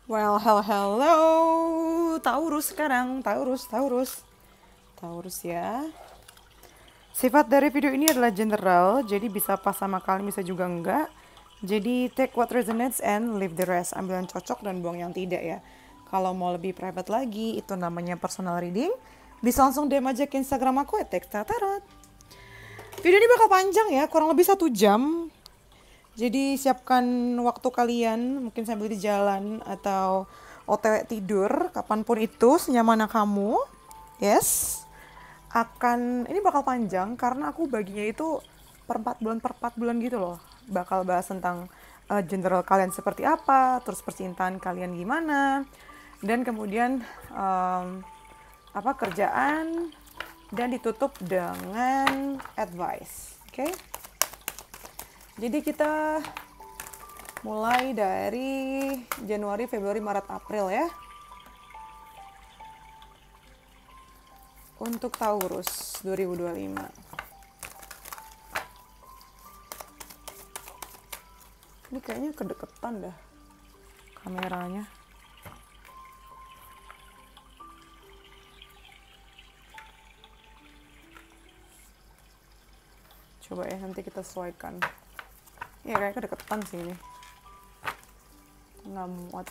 Well, hello, Taurus sekarang, Taurus ya. Sifat dari video ini adalah general, jadi bisa pas sama kalian, bisa juga enggak. Jadi take what resonates and leave the rest. Ambil yang cocok dan buang yang tidak ya. Kalau mau lebih private lagi, itu namanya personal reading. Bisa langsung DM aja ke Instagram aku @textatarot. Video ini bakal panjang ya, kurang lebih 1 jam. Jadi siapkan waktu kalian, mungkin sambil di jalan atau OTW tidur, kapanpun itu, senyaman kamu. Yes. Ini bakal panjang karena aku baginya itu per 4 bulan gitu loh. Bakal bahas tentang general kalian seperti apa, terus percintaan kalian gimana, dan kemudian kerjaan, dan ditutup dengan advice. Oke? Jadi kita mulai dari Januari, Februari, Maret, April ya. Untuk Taurus 2025. Ini kayaknya kedeketan dah kameranya. Coba ya, nanti kita sesuaikan. Ya kayak kedeketan sih ini. Nggak muat.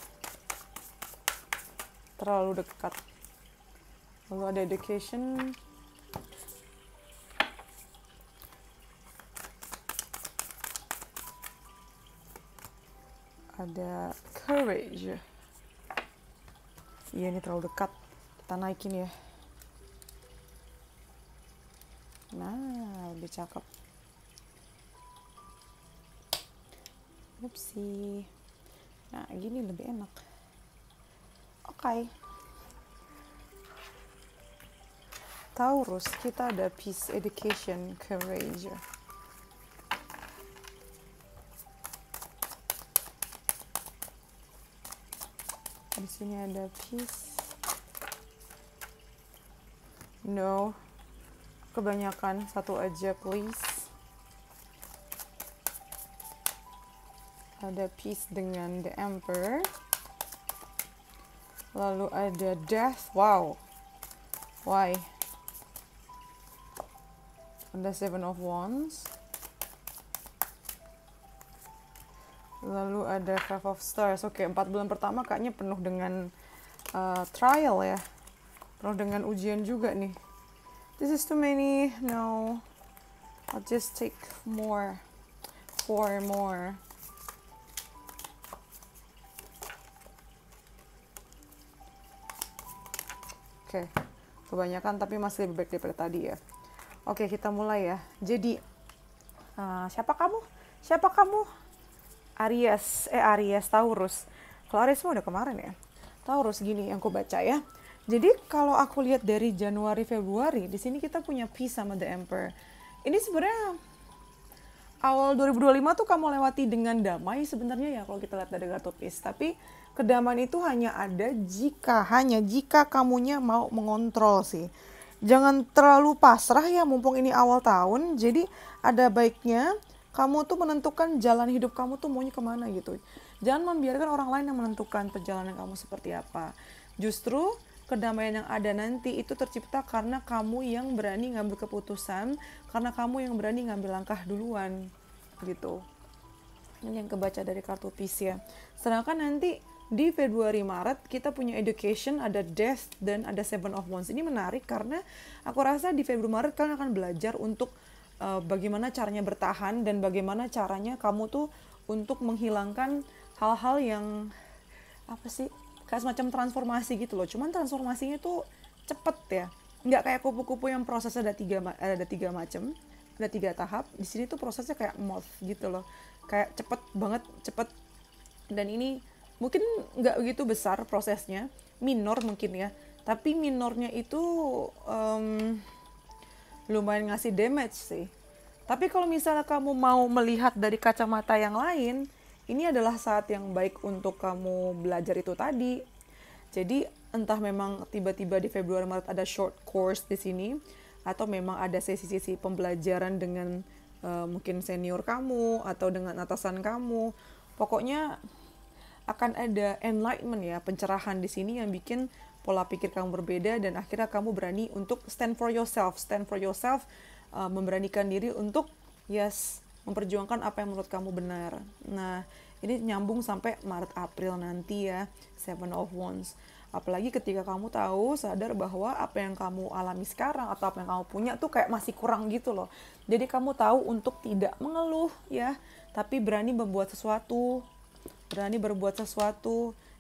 Terlalu dekat. Lalu ada education. Ada courage. Iya, ini terlalu dekat. Kita naikin ya. Nah, lebih cakep. Upsi. Nah, gini lebih enak. Oke. Taurus, kita ada peace, education, courage. Di sini ada peace. No. Kebanyakan, satu aja please. Ada peace dengan the emperor. Lalu ada death. Wow. Why? Ada 7 of Wands. Lalu ada 5 of Stars. Oke, 4 bulan pertama kayaknya penuh dengan trial ya. Penuh dengan ujian juga nih. This is too many. No. I'll just take more. 4 more. Oke, kebanyakan tapi masih lebih baik daripada tadi ya. Oke, kita mulai ya. Jadi, siapa kamu? Siapa kamu? Aries, Taurus. Kalau Aries udah kemarin ya. Taurus, gini yang aku baca ya. Jadi kalau aku lihat dari Januari, Februari, di sini kita punya peace sama the emperor. Ini sebenarnya awal 2025 tuh kamu lewati dengan damai sebenarnya ya kalau kita lihat dari kartu peace. Tapi kedamaian itu hanya ada jika kamunya mau mengontrol sih. Jangan terlalu pasrah ya, mumpung ini awal tahun. Jadi ada baiknya kamu tuh menentukan jalan hidup kamu tuh maunya kemana gitu. Jangan membiarkan orang lain yang menentukan perjalanan kamu seperti apa. Justru kedamaian yang ada nanti itu tercipta karena kamu yang berani ngambil keputusan, karena kamu yang berani ngambil langkah duluan gitu. Ini yang kebaca dari kartu peace ya. Sedangkan nanti di Februari Maret kita punya education, ada death, dan ada 7 of Wands. Ini menarik karena aku rasa di Februari Maret kalian akan belajar untuk bagaimana caranya bertahan dan bagaimana caranya kamu tuh untuk menghilangkan hal-hal yang kayak semacam transformasi gitu loh. Cuman transformasinya tuh cepet ya, nggak kayak kupu-kupu yang prosesnya ada tiga macam, ada 3 tahap. Di sini tuh prosesnya kayak moth gitu loh, kayak cepet. Dan ini mungkin nggak begitu besar prosesnya, minor mungkin ya, tapi minornya itu lumayan ngasih damage sih. Tapi kalau misalnya kamu mau melihat dari kacamata yang lain, ini adalah saat yang baik untuk kamu belajar itu tadi. Jadi entah memang tiba-tiba di Februari Maret ada short course di sini, atau memang ada sesi-sesi pembelajaran dengan mungkin senior kamu atau dengan atasan kamu. Pokoknya akan ada enlightenment ya, pencerahan di sini yang bikin pola pikir kamu berbeda dan akhirnya kamu berani untuk stand for yourself, memberanikan diri untuk memperjuangkan apa yang menurut kamu benar. Nah, ini nyambung sampai Maret April nanti ya, Seven of Wands. Apalagi ketika kamu tahu, sadar bahwa apa yang kamu alami sekarang atau apa yang kamu punya tuh kayak masih kurang gitu loh. Jadi kamu tahu untuk tidak mengeluh ya, tapi berani berbuat sesuatu.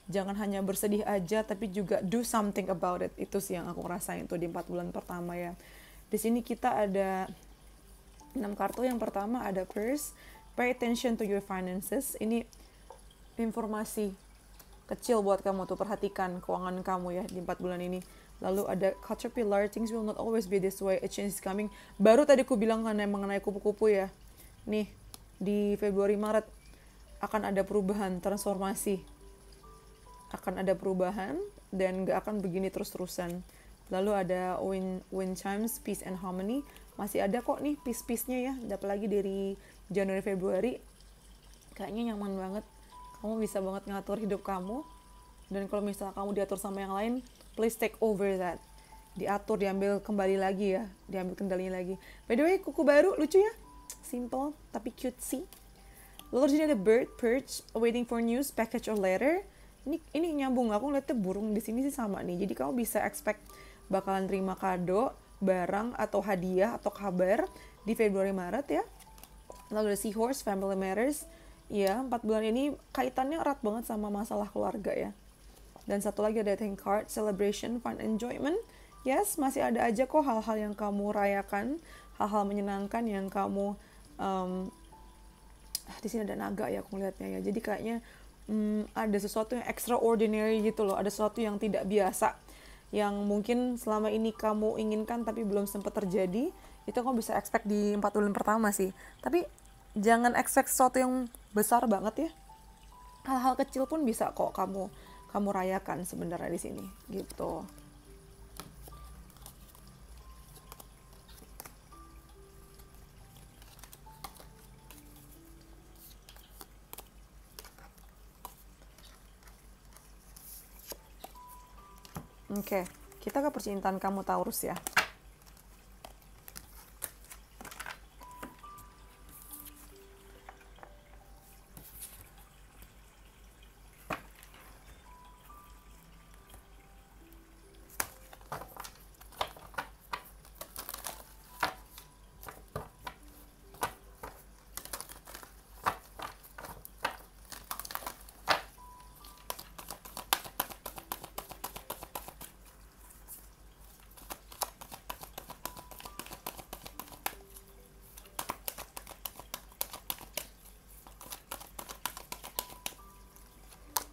Jangan hanya bersedih aja, tapi juga do something about it. Itu sih yang aku rasain tuh di 4 bulan pertama ya. Di sini kita ada 6 kartu. Yang pertama ada first, pay attention to your finances. Ini informasi kecil buat kamu tuh, perhatikan keuangan kamu ya di 4 bulan ini. Lalu ada caterpillar, things will not always be this way, a change is coming. Baru tadi aku bilang kan mengenai kupu-kupu ya. Nih, di Februari Maret akan ada perubahan, transformasi. Akan ada perubahan dan gak akan begini terus-terusan. Lalu ada wind chimes, peace and harmony. Masih ada kok nih peace-peace-nya ya. Apalagi dari Januari Februari. Kayaknya nyaman banget. Kamu bisa banget ngatur hidup kamu. Dan kalau misalnya kamu diatur sama yang lain, please take over that. Diatur, diambil kembali lagi ya. Diambil kendalinya lagi. By the way, kuku baru lucu ya. Simple tapi cutesy. Lalu di sini ada bird, perch, waiting for news, package or letter. Ini nyambung, aku ngeliatnya burung di sini sih sama nih. Jadi kamu bisa expect bakalan terima kado, barang atau hadiah atau kabar di Februari Maret ya. Lalu ada seahorse, family matters. Ya, 4 bulan ini kaitannya erat banget sama masalah keluarga ya. Dan satu lagi ada thank card, celebration, fun, enjoyment. Yes, masih ada aja kok hal-hal yang kamu rayakan, hal-hal menyenangkan yang kamu di sini ada naga ya aku ngeliatnya ya. Jadi kayaknya ada sesuatu yang extraordinary gitu loh, ada sesuatu yang tidak biasa yang mungkin selama ini kamu inginkan tapi belum sempat terjadi. Itu kamu bisa expect di 4 bulan pertama sih, tapi jangan expect sesuatu yang besar banget ya. Hal-hal kecil pun bisa kok kamu rayakan sebenarnya di sini gitu. Oke, kita ke percintaan kamu Taurus ya.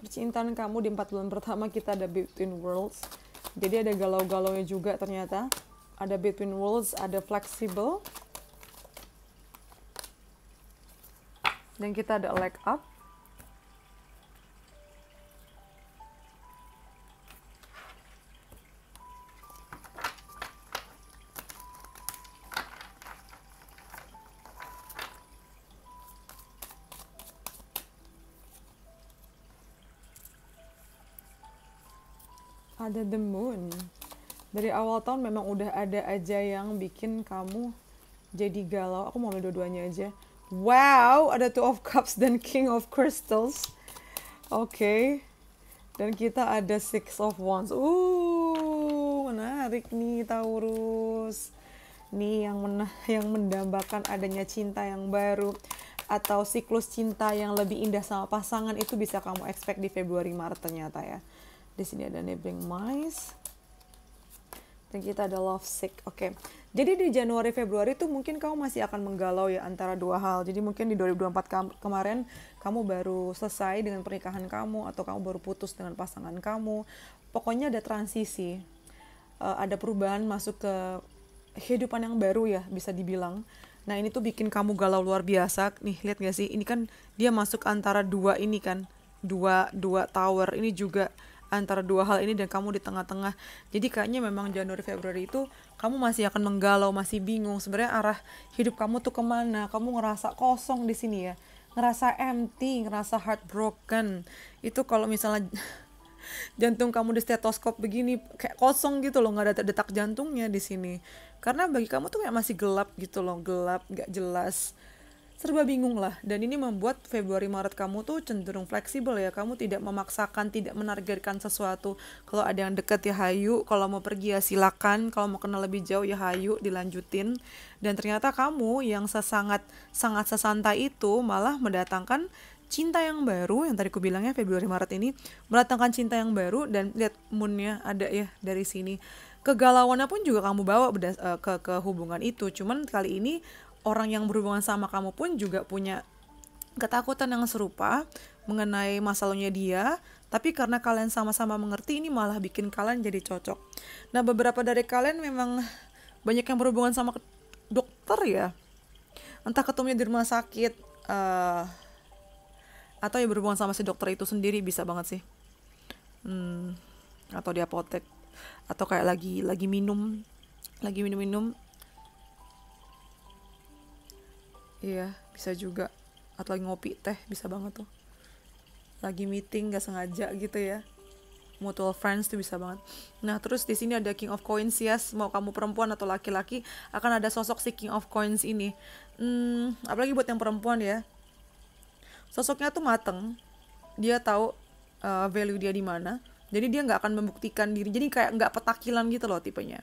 Percintaan kamu di 4 bulan pertama kita ada between worlds. Jadi ada galau-galaunya juga ternyata. Ada between worlds, ada flexible. Dan kita ada leg up. Ada the moon. Dari awal tahun memang udah ada aja yang bikin kamu jadi galau. Aku mau ambil dua-duanya aja. Wow, ada two of cups dan king of crystals. Oke. Dan kita ada six of wands. Menarik nih Taurus. Nih yang mendambakan adanya cinta yang baru atau siklus cinta yang lebih indah sama pasangan itu bisa kamu expect di Februari Maret ternyata ya. Di sini ada neighboring mice. Dan kita ada love sick. Oke. Jadi di Januari Februari itu mungkin kamu masih akan menggalau ya antara dua hal. Jadi mungkin di 2024 kemarin kamu baru selesai dengan pernikahan kamu atau kamu baru putus dengan pasangan kamu. Pokoknya ada transisi. Ada perubahan masuk ke kehidupan yang baru ya bisa dibilang. Nah ini tuh bikin kamu galau luar biasa. Nih lihat gak sih? Ini kan dia masuk antara dua ini kan. Dua tower. Ini juga antara dua hal ini dan kamu di tengah-tengah. Jadi kayaknya memang Januari Februari itu kamu masih akan menggalau, masih bingung sebenarnya arah hidup kamu tuh kemana. Kamu ngerasa kosong di sini ya. ngerasa empty, ngerasa heartbroken. Itu kalau misalnya jantung kamu di stetoskop begini kayak kosong gitu loh, nggak ada detak jantungnya di sini. Karena bagi kamu tuh kayak masih gelap gitu loh, gelap, nggak jelas, serba bingung lah. Dan ini membuat Februari Maret kamu tuh cenderung fleksibel ya, kamu tidak memaksakan, tidak menargetkan sesuatu. Kalau ada yang deket ya hayu, kalau mau pergi ya silakan, kalau mau kenal lebih jauh ya hayu, dilanjutin. Dan ternyata kamu yang sangat sesantai itu malah mendatangkan cinta yang baru, yang tadi aku bilangnya Februari Maret ini mendatangkan cinta yang baru. Dan lihat moonnya ada ya dari sini, kegalauannya pun juga kamu bawa ke hubungan itu. Cuman kali ini orang yang berhubungan sama kamu pun juga punya ketakutan yang serupa mengenai masalahnya dia, tapi karena kalian sama-sama mengerti, ini malah bikin kalian jadi cocok. Nah, beberapa dari kalian memang banyak yang berhubungan sama dokter ya, entah ketemunya di rumah sakit, atau ya berhubungan sama si dokter itu sendiri, bisa banget sih. Atau di apotek, atau kayak lagi minum. Iya, bisa juga. Atau lagi ngopi teh, bisa banget tuh. Lagi meeting gak sengaja gitu ya. Mutual friends tuh bisa banget. Nah, terus di sini ada King of Coins ya. Mau kamu perempuan atau laki-laki, akan ada sosok si King of Coins ini. Apalagi buat yang perempuan ya. Sosoknya tuh mateng. Dia tahu value dia di mana. Jadi dia nggak akan membuktikan diri. Jadi kayak nggak petakilan gitu loh tipenya.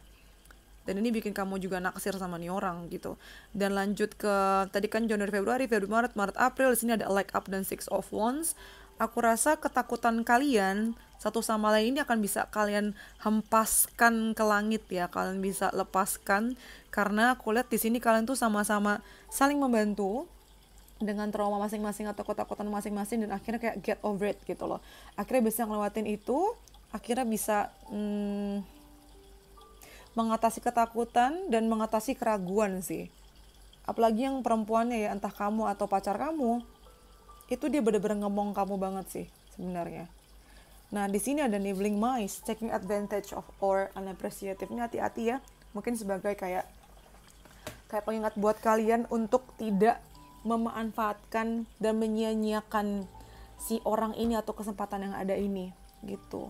Dan ini bikin kamu juga naksir sama nih orang gitu. Dan lanjut ke tadi kan Januari, Februari, Maret, April. Di sini ada Like Up dan Six of Wands. Aku rasa ketakutan kalian satu sama lain ini akan bisa kalian hempaskan ke langit ya. Kalian bisa lepaskan karena aku lihat di sini kalian tuh sama-sama saling membantu dengan trauma masing-masing atau ketakutan masing-masing, dan akhirnya kayak get over it gitu loh. Akhirnya bisa ngelewatin itu, akhirnya bisa mengatasi ketakutan dan mengatasi keraguan sih. Apalagi yang perempuannya ya, entah kamu atau pacar kamu, itu dia bener-bener ngemong kamu banget sih sebenarnya. Nah, di sini ada nibbling mice, taking advantage of or unappreciative-nya, hati-hati ya. Mungkin sebagai kayak pengingat buat kalian untuk tidak memanfaatkan dan menyia-nyiakan si orang ini atau kesempatan yang ada ini gitu.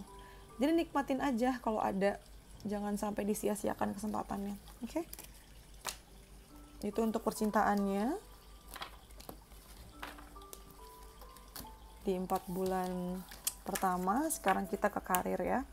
Jadi nikmatin aja kalau ada, jangan sampai disia-siakan kesempatannya. Oke? Itu untuk percintaannya di 4 bulan pertama. Sekarang kita ke karir ya.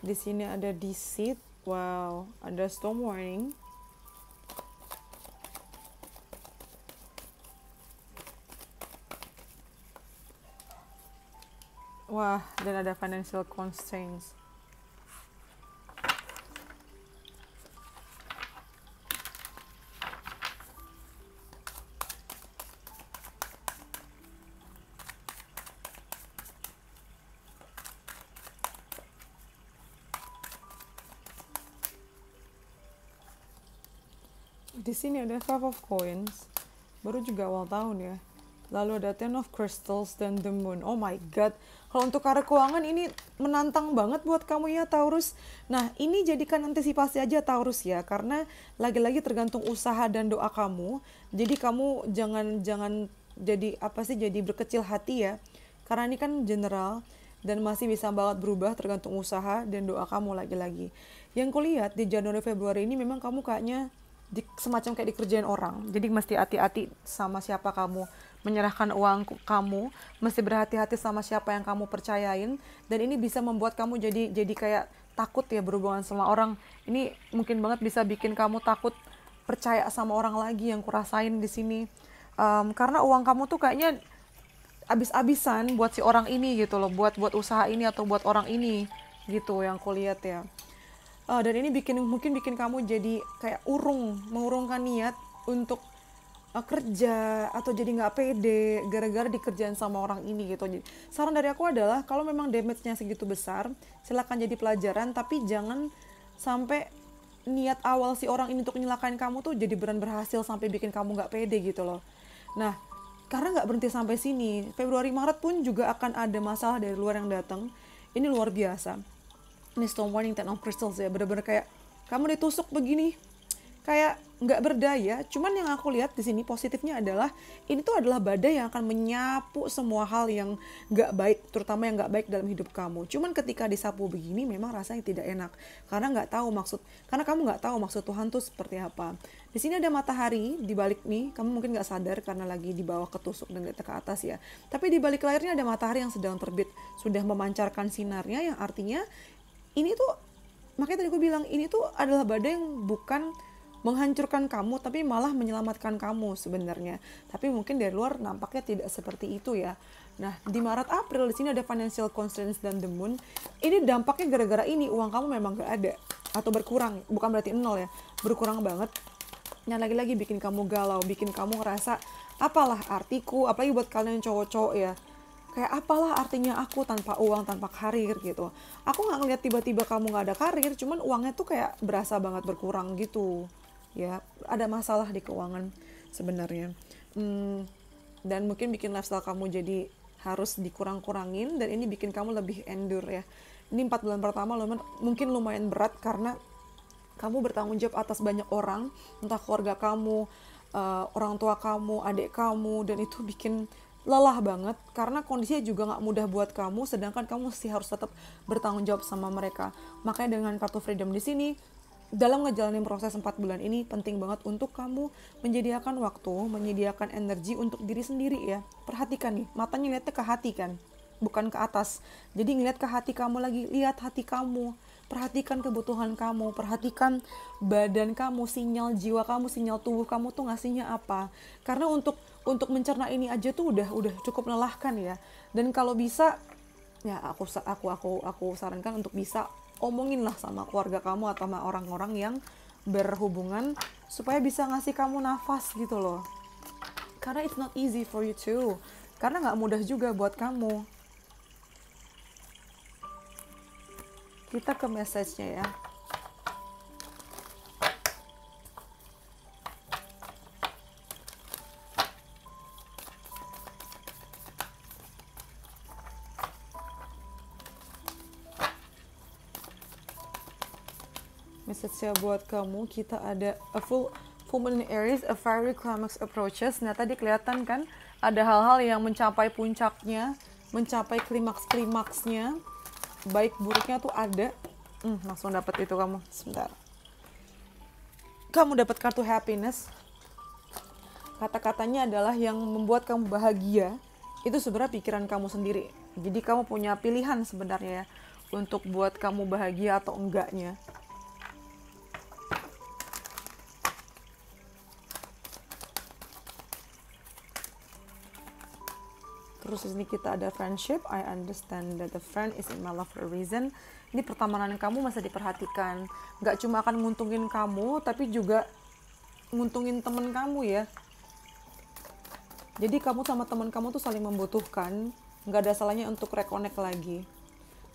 Di sini ada deceit, wow, ada storm warning. Wah, dan ada financial constraints. Di sini ada Five of Coins, baru juga awal tahun ya. Lalu ada Ten of Crystals dan The Moon. Oh my god, kalau untuk karir keuangan ini menantang banget buat kamu ya Taurus. Nah, ini jadikan antisipasi aja Taurus ya, karena lagi-lagi tergantung usaha dan doa kamu. Jadi kamu jangan jadi berkecil hati ya, karena ini kan general dan masih bisa banget berubah tergantung usaha dan doa kamu lagi-lagi. Yang kulihat di Januari Februari ini memang kamu kayaknya semacam kayak dikerjain orang. Jadi mesti hati-hati sama siapa kamu menyerahkan uang kamu, mesti berhati-hati sama siapa yang kamu percayain, dan ini bisa membuat kamu jadi kayak takut ya berhubungan sama orang. Ini mungkin banget bisa bikin kamu takut percaya sama orang lagi, yang kurasain di sini. Karena uang kamu tuh kayaknya abis-abisan buat si orang ini gitu loh, buat usaha ini atau buat orang ini gitu yang kulihat ya. Dan ini mungkin bikin kamu jadi kayak mengurungkan niat untuk kerja, atau jadi nggak pede gara-gara dikerjain sama orang ini gitu. Jadi, saran dari aku adalah kalau memang damage-nya segitu besar, silakan jadi pelajaran, tapi jangan sampai niat awal si orang ini untuk nyelakain kamu tuh jadi beran berhasil sampai bikin kamu nggak pede gitu loh. Nah, karena nggak berhenti sampai sini, Februari Maret pun juga akan ada masalah dari luar yang datang. Ini luar biasa. Ini Storm Warning Ten of Crystals ya, bener-bener kayak kamu ditusuk begini, kayak nggak berdaya. Cuman yang aku lihat di sini positifnya adalah ini tuh adalah badai yang akan menyapu semua hal yang nggak baik, terutama yang nggak baik dalam hidup kamu. Cuman ketika disapu begini memang rasanya tidak enak karena kamu nggak tahu maksud Tuhan tuh seperti apa. Di sini ada matahari di balik nih, kamu mungkin nggak sadar karena lagi di bawah ketusuk dan lihat ke atas ya. Tapi di balik layarnya ada matahari yang sedang terbit, sudah memancarkan sinarnya, yang artinya ini tuh, makanya tadi aku bilang ini tuh adalah badai yang bukan menghancurkan kamu tapi malah menyelamatkan kamu sebenarnya. Tapi mungkin dari luar nampaknya tidak seperti itu ya. Nah, di Maret April di sini ada financial constraints dan the moon. Ini dampaknya gara-gara ini uang kamu memang gak ada atau berkurang, bukan berarti nol ya, berkurang banget. Yang lagi-lagi bikin kamu galau, bikin kamu ngerasa apalah artiku, apalagi buat kalian cowok-cowok ya. Kayak apalah artinya aku tanpa uang, tanpa karir gitu. Aku gak ngeliat tiba-tiba kamu gak ada karir, cuman uangnya tuh kayak berasa banget berkurang gitu. Ya, ada masalah di keuangan sebenarnya. Dan mungkin bikin lifestyle kamu jadi harus dikurang-kurangin, dan ini bikin kamu lebih endure ya. Ini 4 bulan pertama mungkin lumayan berat karena kamu bertanggung jawab atas banyak orang, entah keluarga kamu, orang tua kamu, adik kamu, dan itu bikin lelah banget karena kondisinya juga gak mudah buat kamu, sedangkan kamu mesti harus tetap bertanggung jawab sama mereka. Makanya dengan kartu freedom di sini, dalam ngejalanin proses 4 bulan ini penting banget untuk kamu menyediakan waktu, menyediakan energi untuk diri sendiri ya. Perhatikan nih, matanya lihatnya ke hati kan, bukan ke atas. Jadi ngeliat ke hati kamu lagi, lihat hati kamu, perhatikan kebutuhan kamu, perhatikan badan kamu, sinyal jiwa kamu, sinyal tubuh kamu tuh ngasihnya apa. Karena untuk mencerna ini aja tuh udah cukup melelahkan ya. Dan kalau bisa ya aku sarankan untuk bisa omongin lah sama keluarga kamu atau sama orang-orang yang berhubungan supaya bisa ngasih kamu nafas gitu loh. Karena it's not easy for you too. Karena nggak mudah juga buat kamu. Kita ke message-nya ya. Message-nya buat kamu, kita ada a full moon in Aries, a fiery climax approaches. Nah, tadi kelihatan kan ada hal-hal yang mencapai puncaknya, mencapai klimaks-klimaksnya. Baik buruknya tuh ada. Langsung dapat itu kamu. Sebentar. Kamu dapat kartu happiness. Kata-katanya adalah yang membuat kamu bahagia. Itu sebenarnya pikiran kamu sendiri. Jadi kamu punya pilihan sebenarnya ya, untuk buat kamu bahagia atau enggaknya. Terus di sini kita ada friendship. I understand that the friend is in my life for a reason. Ini pertemanan kamu masih diperhatikan. Gak cuma akan nguntungin kamu, tapi juga nguntungin temen kamu ya. Jadi kamu sama teman kamu tuh saling membutuhkan. Gak ada salahnya untuk reconnect lagi.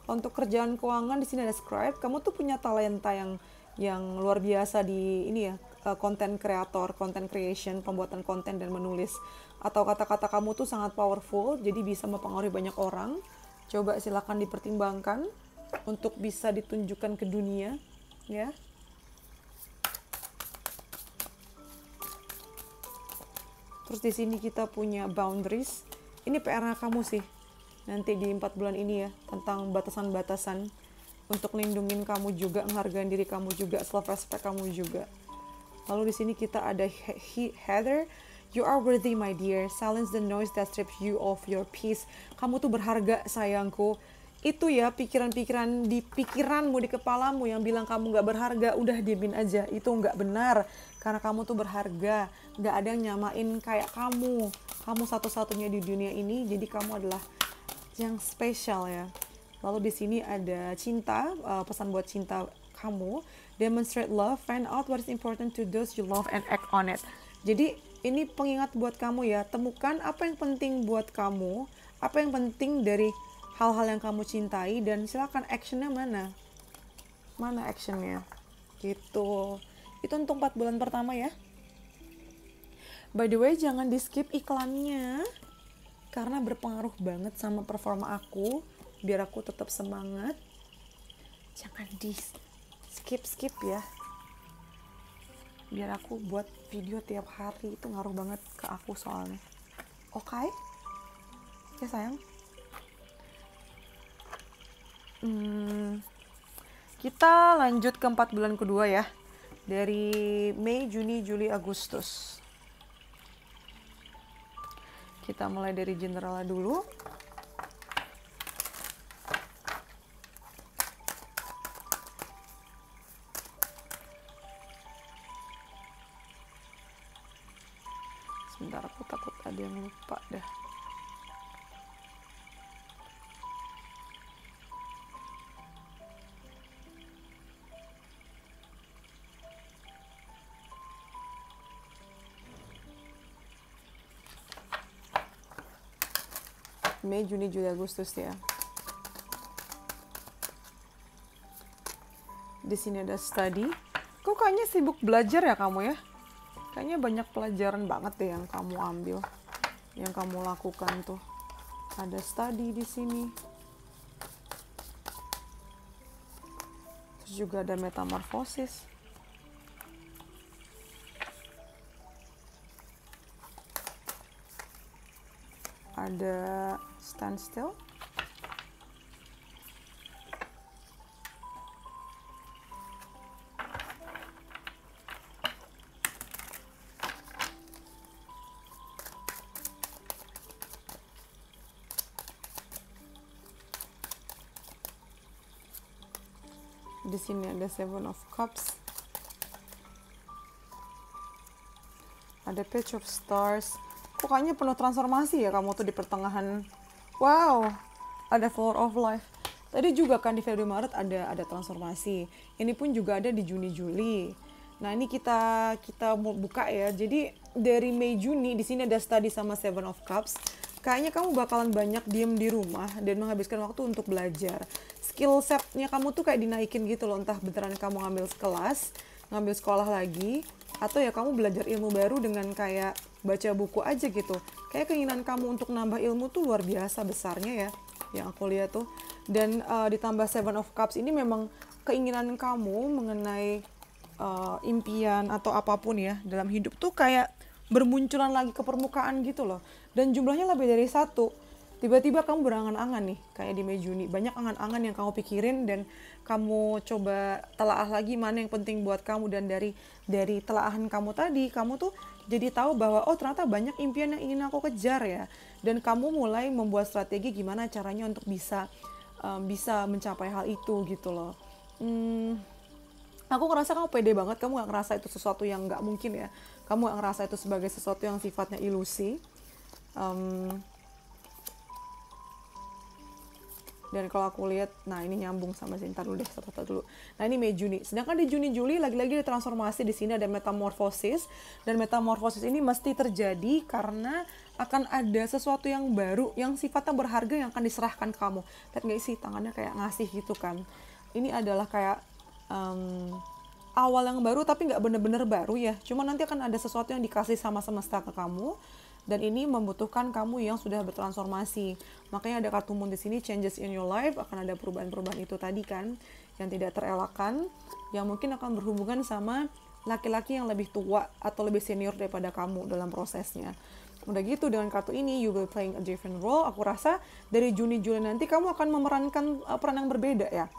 Untuk kerjaan keuangan di sini ada scribe. Kamu tuh punya talenta yang luar biasa di ini ya, content creator, content creation, pembuatan konten dan menulis. Atau kata-kata kamu tuh sangat powerful, jadi bisa mempengaruhi banyak orang. Coba silakan dipertimbangkan untuk bisa ditunjukkan ke dunia, ya. Terus di sini kita punya boundaries. Ini PR-nya kamu sih, nanti di 4 bulan ini ya, tentang batasan-batasan untuk lindungin kamu juga, menghargai diri kamu juga, self-respect kamu juga. Lalu di sini kita ada Heather. You are worthy, my dear. Silence the noise that strips you of your peace. Kamu tuh berharga, sayangku. Itu ya, pikiran-pikiran di pikiranmu, di kepalamu yang bilang kamu gak berharga, udah diemin aja. Itu gak benar. Karena kamu tuh berharga. Gak ada yang nyamain kayak kamu. Kamu satu-satunya di dunia ini, jadi kamu adalah yang spesial ya. Lalu di sini ada cinta, pesan buat cinta kamu. Demonstrate love, find out what is important to those you love and act on it. Jadi ini pengingat buat kamu ya, temukan apa yang penting buat kamu, apa yang penting dari hal-hal yang kamu cintai, dan silakan actionnya mana actionnya. gitu. Itu untuk 4 bulan pertama ya. By the way, jangan di skip iklannya karena berpengaruh banget sama performa aku, biar aku tetap semangat. Jangan di skip ya, biar aku buat video tiap hari, itu ngaruh banget ke aku soalnya. Oke? Ya sayang. Kita lanjut ke 4 bulan kedua ya, dari Mei, Juni, Juli, Agustus. Kita mulai dari general dulu. Sebentar, aku takut ada yang lupa dah. Mei, Juni, Juli, Agustus ya. Di sini ada study. Kok kayaknya sibuk belajar ya kamu ya? Kayaknya banyak pelajaran banget deh yang kamu ambil, yang kamu lakukan tuh. Ada study di sini. Terus juga ada metamorfosis. Ada standstill. Di sini ada Seven of Cups. Ada Page of Stars. Kok kayaknya penuh transformasi ya kamu tuh di pertengahan. Wow, ada Flower of Life. Tadi juga kan di Februari Maret ada transformasi. Ini pun juga ada di Juni Juli. Nah, ini kita mau buka ya. Jadi dari Mei Juni di sini ada study sama Seven of Cups. Kayaknya kamu bakalan banyak diem di rumah dan menghabiskan waktu untuk belajar. Skill setnya kamu tuh kayak dinaikin gitu loh. Entah beneran kamu ngambil kelas, ngambil sekolah lagi, atau ya kamu belajar ilmu baru dengan kayak baca buku aja gitu. Kayak keinginan kamu untuk nambah ilmu tuh luar biasa besarnya ya, yang aku lihat tuh. Dan ditambah Seven of Cups ini memang keinginan kamu mengenai impian atau apapun ya dalam hidup tuh kayak bermunculan lagi ke permukaan gitu loh. Dan jumlahnya lebih dari satu. Tiba-tiba kamu berangan-angan nih, kayak di Mei Juni. Banyak angan-angan yang kamu pikirin dan kamu coba telaah lagi mana yang penting buat kamu. Dan dari telaahan kamu tadi, kamu tuh jadi tahu bahwa oh ternyata banyak impian yang ingin aku kejar ya. Dan kamu mulai membuat strategi gimana caranya untuk bisa mencapai hal itu gitu loh. Aku ngerasa kamu pede banget, kamu gak ngerasa itu sesuatu yang gak mungkin ya. Kamu gak ngerasa itu sebagai sesuatu yang sifatnya ilusi. Dan kalau aku lihat, nah ini nyambung sama sini, dulu deh, satu-satu dulu. Nah ini Mei Juni. Sedangkan di Juni Juli lagi-lagi ada transformasi, di sini ada metamorfosis. Dan metamorfosis ini mesti terjadi karena akan ada sesuatu yang baru, yang sifatnya berharga yang akan diserahkan ke kamu. Lihat nggak sih tangannya kayak ngasih gitu kan? Ini adalah kayak awal yang baru tapi nggak bener-bener baru ya. Cuma nanti akan ada sesuatu yang dikasih sama semesta ke kamu. Dan ini membutuhkan kamu yang sudah bertransformasi. Makanya ada kartu moon di sini, changes in your life, akan ada perubahan-perubahan itu tadi kan, yang tidak terelakkan, yang mungkin akan berhubungan sama laki-laki yang lebih tua atau lebih senior daripada kamu dalam prosesnya. Udah gitu dengan kartu ini, you will playing a different role. Aku rasa dari Juni-Juli nanti kamu akan memerankan peran yang berbeda ya.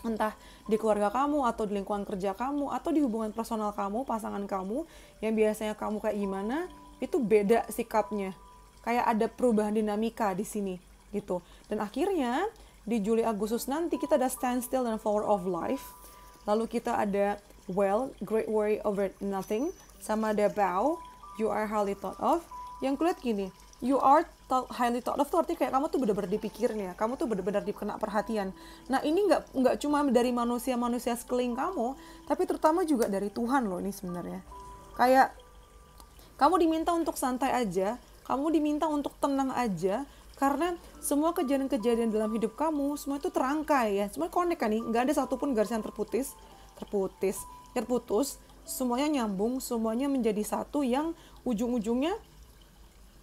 Entah di keluarga kamu, atau di lingkungan kerja kamu, atau di hubungan personal kamu, pasangan kamu, yang biasanya kamu kayak gimana, itu beda sikapnya. Kayak ada perubahan dinamika di sini gitu. Dan akhirnya di Juli Agustus nanti kita ada standstill dan flower of life. Lalu kita ada well, great worry over nothing, sama ada bow, you are highly thought of. Yang kulihat gini, you are highly thought of tuh artinya kayak kamu tuh benar-benar dipikirin ya, kamu tuh benar-benar dikena perhatian. Nah ini nggak cuma dari manusia-manusia sekeliling kamu, tapi terutama juga dari Tuhan loh ini sebenarnya. Kayak kamu diminta untuk santai aja, kamu diminta untuk tenang aja, karena semua kejadian-kejadian dalam hidup kamu, semua itu terangkai ya, semua connect kan nih, nggak ada satupun garis yang terputus, terputus, semuanya nyambung, semuanya menjadi satu yang ujung-ujungnya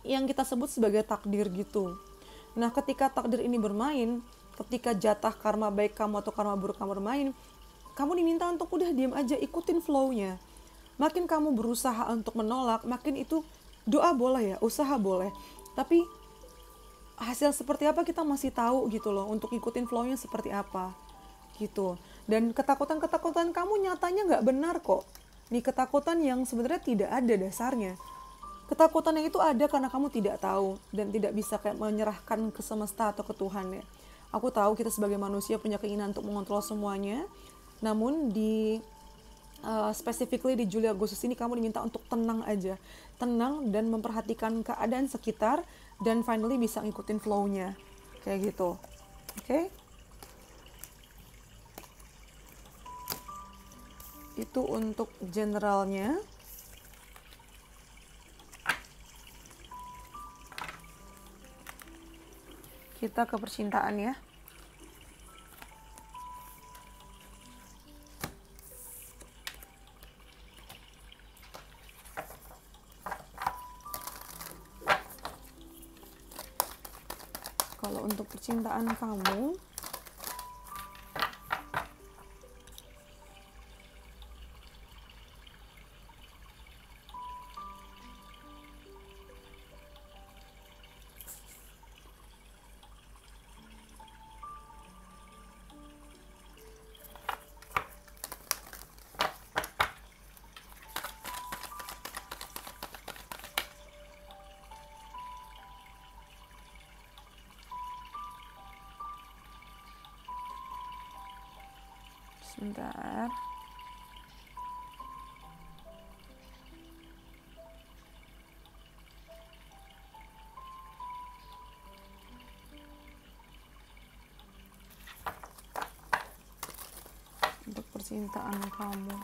yang kita sebut sebagai takdir gitu. Nah, ketika takdir ini bermain, ketika jatah karma baik kamu atau karma buruk kamu bermain, kamu diminta untuk udah diam aja, ikutin flow-nya. Makin kamu berusaha untuk menolak, makin itu doa boleh ya, usaha boleh. Tapi hasil seperti apa kita masih tahu gitu loh, untuk ikutin flow-nya seperti apa gitu. Dan ketakutan-ketakutan kamu nyatanya nggak benar kok. Nih ketakutan yang sebenarnya tidak ada dasarnya. Ketakutan yang itu ada karena kamu tidak tahu dan tidak bisa kayak menyerahkan ke semesta atau ke Tuhan ya. Aku tahu kita sebagai manusia punya keinginan untuk mengontrol semuanya. Namun di specifically di Juli Agustus ini kamu diminta untuk tenang aja. Tenang dan memperhatikan keadaan sekitar dan finally bisa ngikutin flow-nya. Kayak gitu. Oke? Itu untuk generalnya. Kita ke percintaan ya. Kalau untuk percintaan kamu, sebentar. Untuk percintaan kamu.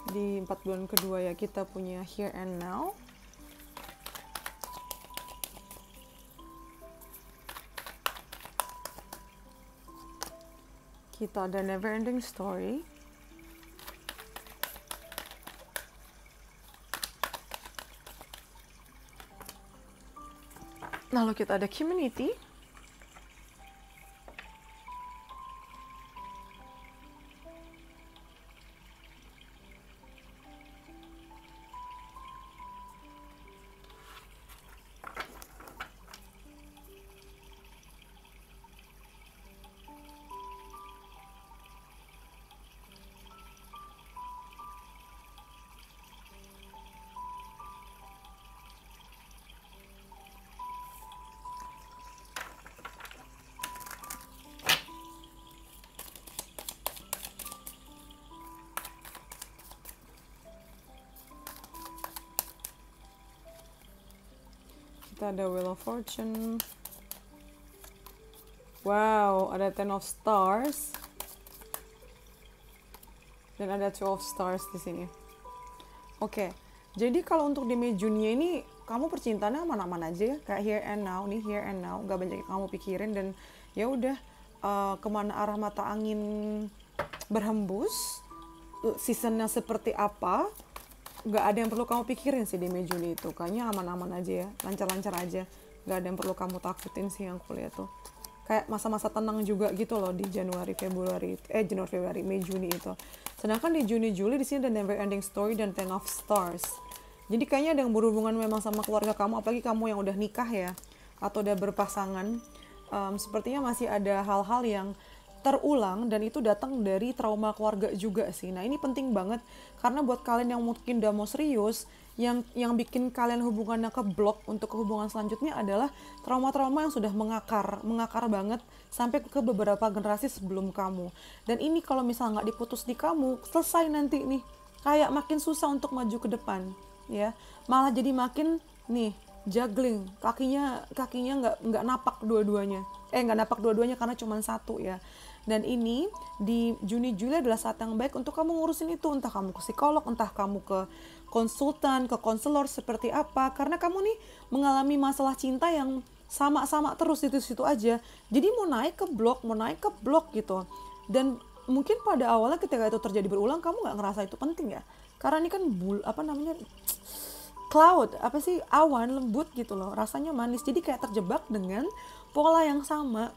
Di 4 bulan kedua ya, kita punya here and now. Kita ada never ending story. Lalu kita ada community. Kita ada Wheel of Fortune. Wow, ada Ten of Stars. Dan ada Two of Stars di sini. Oke, jadi kalau untuk di Mei Juni ini, kamu percintaannya aman-aman aja ya. Kayak here and now nih, here and now. Gak banyak yang kamu pikirin dan ya udah kemana arah mata angin berhembus, seasonnya seperti apa, gak ada yang perlu kamu pikirin sih di Mei Juni itu. Kayaknya aman-aman aja ya, lancar-lancar aja. Gak ada yang perlu kamu takutin sih yang kuliah tuh. Kayak masa-masa tenang juga gitu loh di Januari, Februari, Mei, Juni itu. Sedangkan di Juni, Juli di sini ada Never Ending Story dan Ten of Stars. Jadi kayaknya ada yang berhubungan memang sama keluarga kamu, apalagi kamu yang udah nikah ya, atau udah berpasangan. Sepertinya masih ada hal-hal yang terulang dan itu datang dari trauma keluarga juga sih. Nah ini penting banget karena buat kalian yang mungkin udah mau serius, yang bikin kalian hubungannya keblok untuk hubungan selanjutnya adalah trauma-trauma yang sudah mengakar banget sampai ke beberapa generasi sebelum kamu. Dan ini kalau misalnya nggak diputus di kamu, selesai nanti nih, kayak makin susah untuk maju ke depan ya, malah jadi makin nih juggling, kakinya nggak napak dua-duanya, nggak napak dua-duanya karena cuma satu ya. Dan ini di Juni Juli adalah saat yang baik untuk kamu ngurusin itu, entah kamu ke psikolog, entah kamu ke konsultan, ke konselor seperti apa, karena kamu nih mengalami masalah cinta yang sama-sama terus di situ aja. Jadi mau naik ke blok gitu. Dan mungkin pada awalnya ketika itu terjadi berulang kamu nggak ngerasa itu penting ya. Karena ini kan cloud, awan lembut gitu loh, rasanya manis. Jadi kayak terjebak dengan pola yang sama,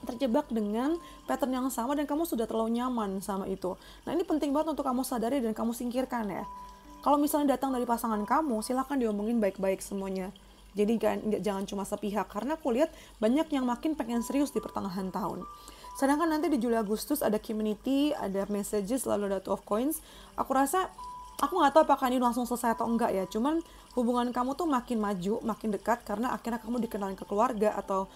terjebak dengan pattern yang sama, dan kamu sudah terlalu nyaman sama itu. Nah ini penting banget untuk kamu sadari dan kamu singkirkan ya. Kalau misalnya datang dari pasangan kamu, silahkan diomongin baik-baik semuanya. Jadi jangan cuma sepihak, karena aku lihat banyak yang makin pengen serius di pertengahan tahun. Sedangkan nanti di Juli Agustus ada community, ada messages, lalu ada two of coins. Aku rasa, aku nggak tahu apakah ini langsung selesai atau enggak ya. Cuman hubungan kamu tuh makin maju, makin dekat, karena akhirnya kamu dikenalin ke keluarga, atau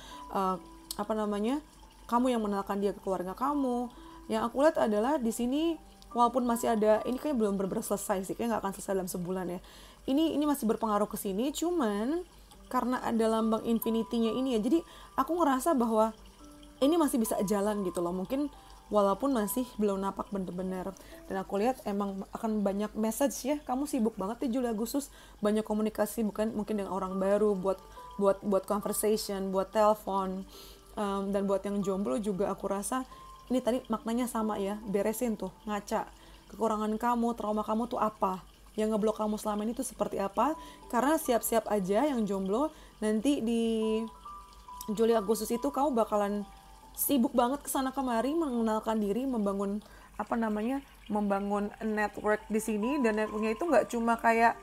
kamu yang mengenalkan dia ke keluarga kamu. Yang aku lihat adalah di sini, walaupun masih ada, ini kayaknya belum benar-benar selesai sih, kayaknya nggak akan selesai dalam sebulan ya. Ini masih berpengaruh ke sini, cuman karena ada lambang infinity-nya ini ya, jadi aku ngerasa bahwa ini masih bisa jalan gitu loh, mungkin walaupun masih belum napak bener-bener. Dan aku lihat emang akan banyak message ya, kamu sibuk banget di Juli Agustus, banyak komunikasi, bukan mungkin dengan orang baru, buat conversation, buat telepon, dan buat yang jomblo juga aku rasa ini tadi maknanya sama ya, beresin tuh, ngaca kekurangan kamu, trauma kamu tuh apa, yang ngeblok kamu selama ini tuh seperti apa. Karena siap-siap aja yang jomblo, nanti di Juli Agustus itu kamu bakalan sibuk banget kesana kemari, mengenalkan diri, membangun network di sini. Dan networknya itu nggak cuma kayak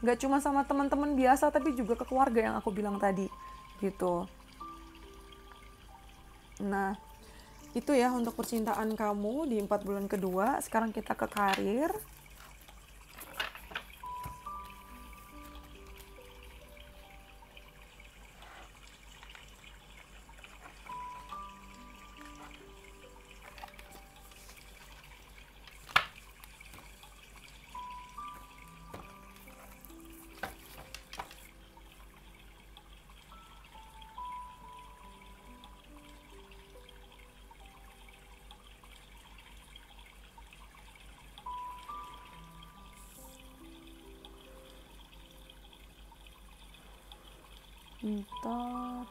nggak cuma sama teman-teman biasa, tapi juga ke keluarga yang aku bilang tadi gitu. Nah itu ya untuk percintaan kamu di 4 bulan kedua. Sekarang kita ke karir. Bentar.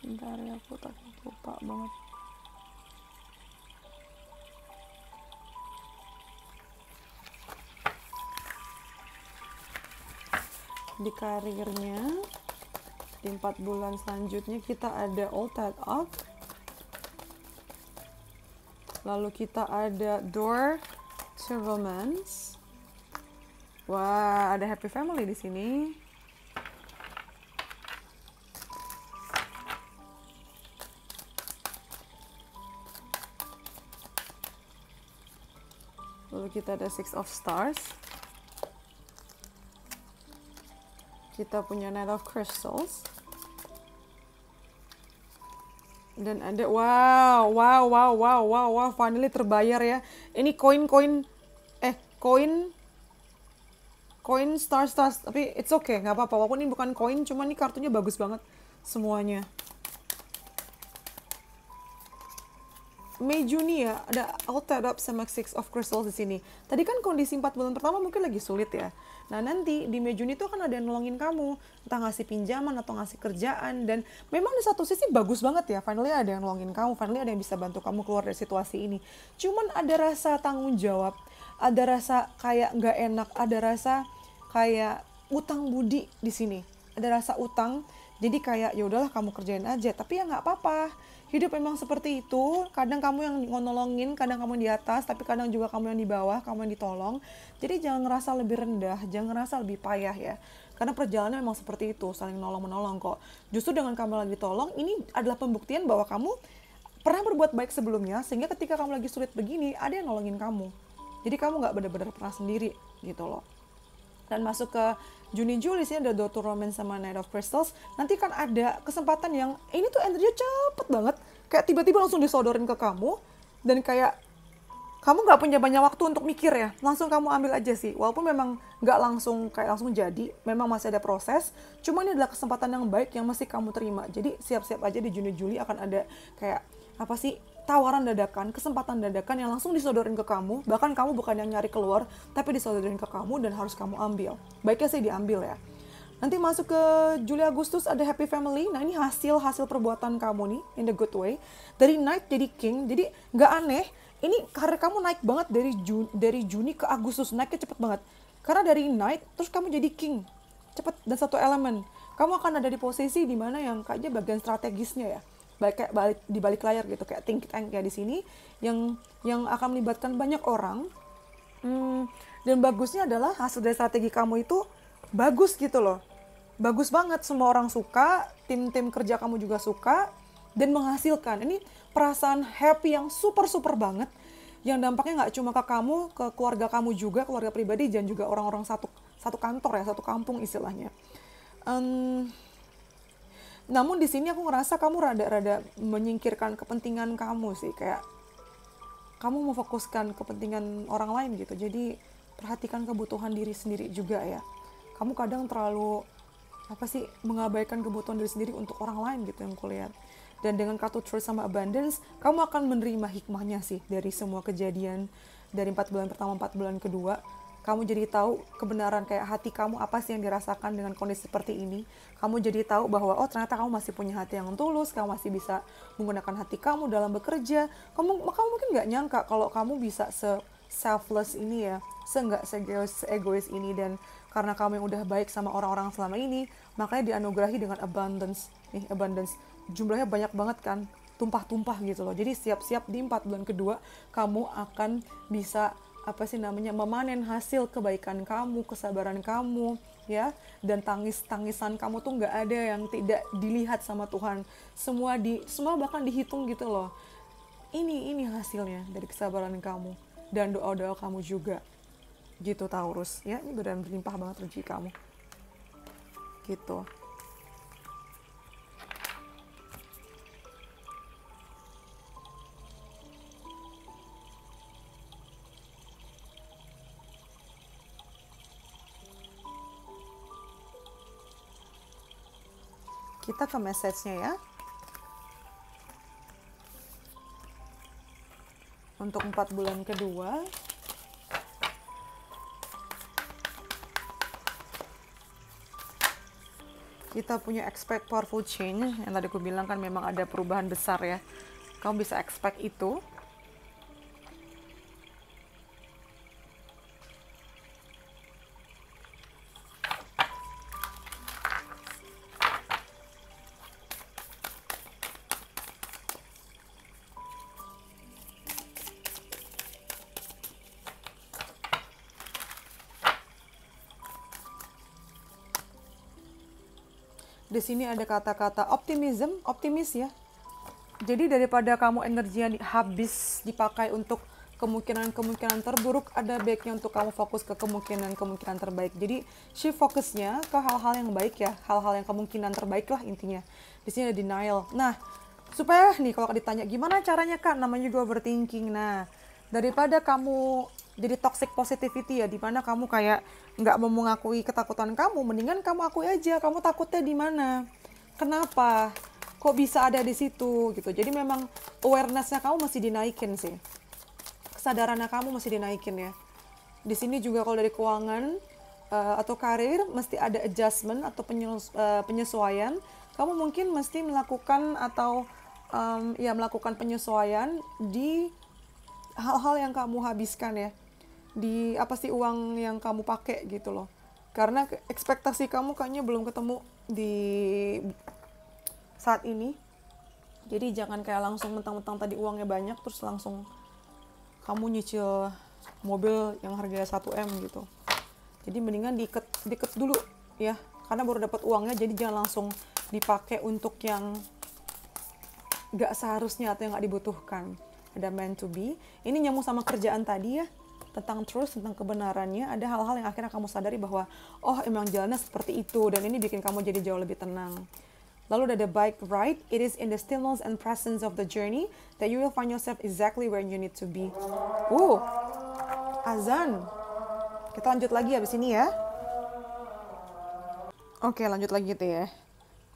Bentar ya, aku takut lupa banget. Di karirnya di 4 bulan selanjutnya kita ada all tied up, lalu kita ada door to romance. Wah, ada happy family di sini. Lalu kita ada six of stars. Kita punya Knight of Crystals. Dan ada wow, finally terbayar ya. Ini koin stars, tapi it's okay, nggak apa-apa. Walaupun ini bukan koin, cuman ini kartunya bagus banget semuanya. Mei Juni ya, ada all tied up sama six of crystals di sini. Tadi kan kondisi 4 bulan pertama mungkin lagi sulit ya. Nah nanti di Mei Juni itu akan ada yang nolongin kamu, entah ngasih pinjaman atau ngasih kerjaan. Dan memang di satu sisi bagus banget ya, finally ada yang nolongin kamu, finally ada yang bisa bantu kamu keluar dari situasi ini. Cuman ada rasa tanggung jawab, ada rasa kayak nggak enak, ada rasa kayak utang budi di sini. Ada rasa utang, jadi kayak ya udahlah kamu kerjain aja, tapi ya nggak apa-apa. Hidup memang seperti itu, kadang kamu yang nolongin, kadang kamu di atas, tapi kadang juga kamu yang di bawah, kamu yang ditolong. Jadi jangan ngerasa lebih rendah, jangan ngerasa lebih payah ya. Karena perjalanan memang seperti itu, saling nolong-menolong kok. Justru dengan kamu lagi tolong, ini adalah pembuktian bahwa kamu pernah berbuat baik sebelumnya, sehingga ketika kamu lagi sulit begini, ada yang nolongin kamu. Jadi kamu nggak benar-benar pernah sendiri gitu loh. Dan masuk ke Juni-Juli sini ada Door to Romance sama Knight of Crystals. Nanti kan ada kesempatan yang ini tuh energinya cepet banget, kayak tiba-tiba langsung disodorin ke kamu, dan kayak kamu nggak punya banyak waktu untuk mikir ya, langsung kamu ambil aja sih. Walaupun memang nggak langsung kayak langsung jadi, memang masih ada proses. Cuma ini adalah kesempatan yang baik yang mesti kamu terima. Jadi siap-siap aja di Juni-Juli akan ada kayak apa sih, tawaran dadakan, kesempatan dadakan yang langsung disodorin ke kamu. Bahkan kamu bukan yang nyari keluar, tapi disodorin ke kamu dan harus kamu ambil. Baiknya sih diambil ya. Nanti masuk ke Juli Agustus ada Happy Family. Nah ini hasil perbuatan kamu nih, in the good way. Dari Knight jadi King, jadi nggak aneh. Ini karir kamu naik banget dari Juni ke Agustus, naiknya cepet banget. Karena dari Knight, terus kamu jadi King, cepet dan satu elemen. Kamu akan ada di posisi di mana yang kayaknya bagian strategisnya ya, di balik layar gitu, kayak think tank ya di sini, yang akan melibatkan banyak orang. Dan bagusnya adalah hasil dari strategi kamu itu bagus gitu loh. Bagus banget, semua orang suka, tim-tim kerja kamu juga suka, dan menghasilkan. Ini perasaan happy yang super banget, yang dampaknya nggak cuma ke kamu, ke keluarga kamu juga, keluarga pribadi, dan juga orang-orang satu kantor ya, satu kampung istilahnya. Namun di sini aku ngerasa kamu rada menyingkirkan kepentingan kamu sih, kayak kamu memfokuskan kepentingan orang lain gitu. Jadi perhatikan kebutuhan diri sendiri juga ya. Kamu kadang terlalu mengabaikan kebutuhan diri sendiri untuk orang lain gitu yang kulihat. Dan dengan kartu Truth sama Abundance, kamu akan menerima hikmahnya sih dari semua kejadian dari 4 bulan pertama, 4 bulan kedua. Kamu jadi tahu kebenaran kayak hati kamu apa sih yang dirasakan dengan kondisi seperti ini. Kamu jadi tahu bahwa ternyata kamu masih punya hati yang tulus, kamu masih bisa menggunakan hati kamu dalam bekerja. Kamu mungkin nggak nyangka kalau kamu bisa selfless ini ya, nggak egois ini, dan karena kamu yang udah baik sama orang-orang selama ini, makanya dianugerahi dengan abundance. Abundance jumlahnya banyak banget kan, tumpah-tumpah gitu loh. Jadi siap-siap di 4 bulan kedua kamu akan bisa memanen hasil kebaikan kamu, kesabaran kamu ya, dan tangisan kamu tuh nggak ada yang tidak dilihat sama Tuhan. Semua bahkan dihitung gitu loh. Ini hasilnya dari kesabaran kamu dan doa-doa kamu juga. Gitu Taurus ya, ini benar berlimpah banget rezeki kamu. Gitu. Kita ke message-nya ya. Untuk 4 bulan kedua. Kita punya expect powerful change. Yang tadi aku bilang kan memang ada perubahan besar ya. Kamu bisa expect itu. Di sini ada kata-kata optimis ya. Jadi daripada kamu energinya habis dipakai untuk kemungkinan terburuk, ada baiknya untuk kamu fokus ke kemungkinan terbaik. Jadi shift fokusnya ke hal-hal yang baik ya, hal-hal yang kemungkinan terbaik lah intinya. Di sini ada denial. Nah, supaya nih kalau ditanya gimana caranya Kak, namanya juga overthinking. Nah, daripada kamu jadi toxic positivity ya, dimana kamu kayak nggak mau mengakui ketakutan kamu, mendingan kamu akui aja kamu takutnya di mana, kenapa, kok bisa ada di situ gitu. Jadi memang awareness-nya kamu masih dinaikin sih, kesadarannya kamu masih dinaikin ya. Di sini juga kalau dari keuangan atau karir mesti ada adjustment atau penyesuaian. Kamu mungkin mesti melakukan atau melakukan penyesuaian di hal-hal yang kamu habiskan ya, di uang yang kamu pakai gitu loh. Karena ekspektasi kamu kayaknya belum ketemu di saat ini. Jadi jangan kayak langsung mentang-mentang tadi uangnya banyak terus langsung kamu nyicil mobil yang harganya 1M gitu. Jadi mendingan diikat dulu ya, karena baru dapat uangnya. Jadi jangan langsung dipakai untuk yang gak seharusnya atau yang gak dibutuhkan. Ada meant to be. Ini nyambung sama kerjaan tadi ya, tentang truth, tentang kebenarannya. Ada hal-hal yang akhirnya kamu sadari bahwa emang jalannya seperti itu, dan ini bikin kamu jadi jauh lebih tenang. Lalu ada bike ride. It is in the stillness and presence of the journey that you will find yourself exactly where you need to be. Azan. Kita lanjut lagi habis ini ya. Oke, lanjut lagi tuh ya.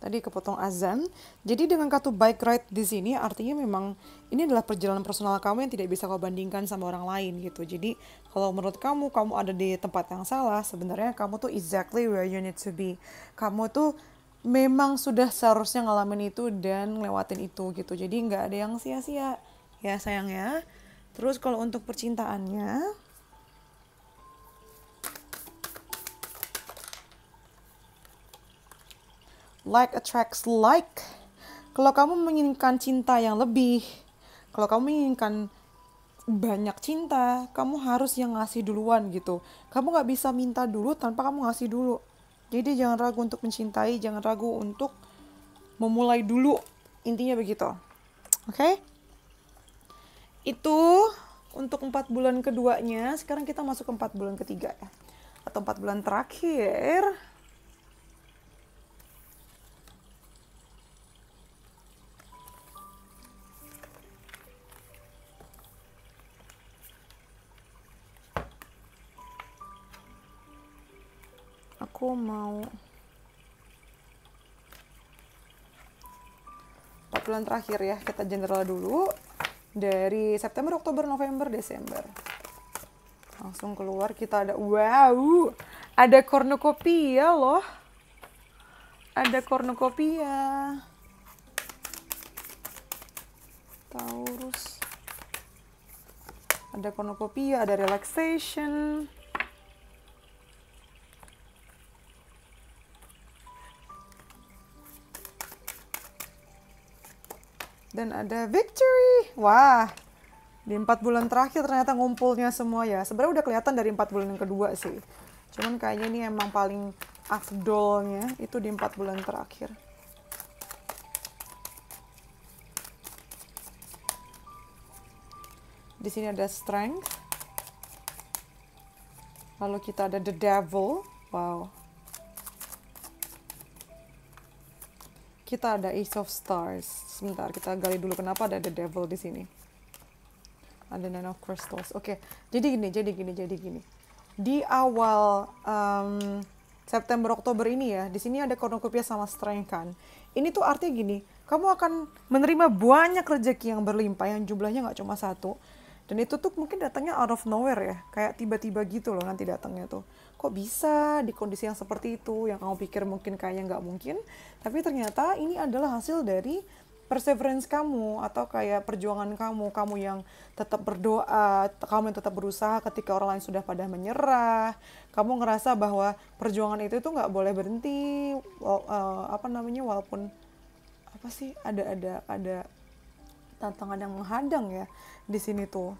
Tadi kepotong azan. Jadi dengan kata bike ride di sini artinya memang ini adalah perjalanan personal kamu yang tidak bisa kau bandingkan sama orang lain gitu. Jadi kalau menurut kamu ada di tempat yang salah, sebenarnya kamu tuh exactly where you need to be. Kamu tuh memang sudah seharusnya ngalamin itu dan ngelewatin itu gitu. Jadi nggak ada yang sia-sia ya sayang ya. Terus kalau untuk percintaannya, like attracts like. Kalau kamu menginginkan cinta yang lebih, kalau kamu menginginkan banyak cinta, kamu harus yang ngasih duluan gitu. Kamu gak bisa minta dulu tanpa kamu ngasih dulu. Jadi jangan ragu untuk mencintai, jangan ragu untuk memulai dulu. Intinya begitu. Oke? Itu untuk 4 bulan keduanya. Sekarang kita masuk ke 4 bulan ketiga ya. Atau 4 bulan terakhir. Aku mau 4 bulan terakhir ya, kita general dulu. Dari September, Oktober, November, Desember. Langsung keluar kita ada, wow, ada cornucopia loh. Ada cornucopia. Taurus. Ada cornucopia, ada relaxation. Dan ada victory. Wah, di 4 bulan terakhir ternyata ngumpulnya semua ya. Sebenarnya udah kelihatan dari 4 bulan yang kedua sih. Cuman kayaknya ini emang paling afdolnya itu di 4 bulan terakhir. Di sini ada strength. Lalu kita ada the devil. Wow. Kita ada Ace of Stars. Sebentar, kita gali dulu kenapa ada the devil di sini. Ada Nine of Crystals. Oke, jadi gini. Di awal September Oktober ini ya, di sini ada cornucopia sama strength kan. Ini tuh artinya gini, kamu akan menerima banyak rezeki yang berlimpah yang jumlahnya nggak cuma satu. Dan itu tuh mungkin datangnya out of nowhere ya, kayak tiba-tiba gitu loh nanti datangnya tuh. Kok bisa di kondisi yang seperti itu, yang kamu pikir mungkin kayaknya nggak mungkin, tapi ternyata ini adalah hasil dari perseverance kamu, atau kayak perjuangan kamu yang tetap berdoa, kamu yang tetap berusaha ketika orang lain sudah pada menyerah, kamu ngerasa bahwa perjuangan itu tuh nggak boleh berhenti, walaupun ada tantangan yang menghadang ya di sini tuh.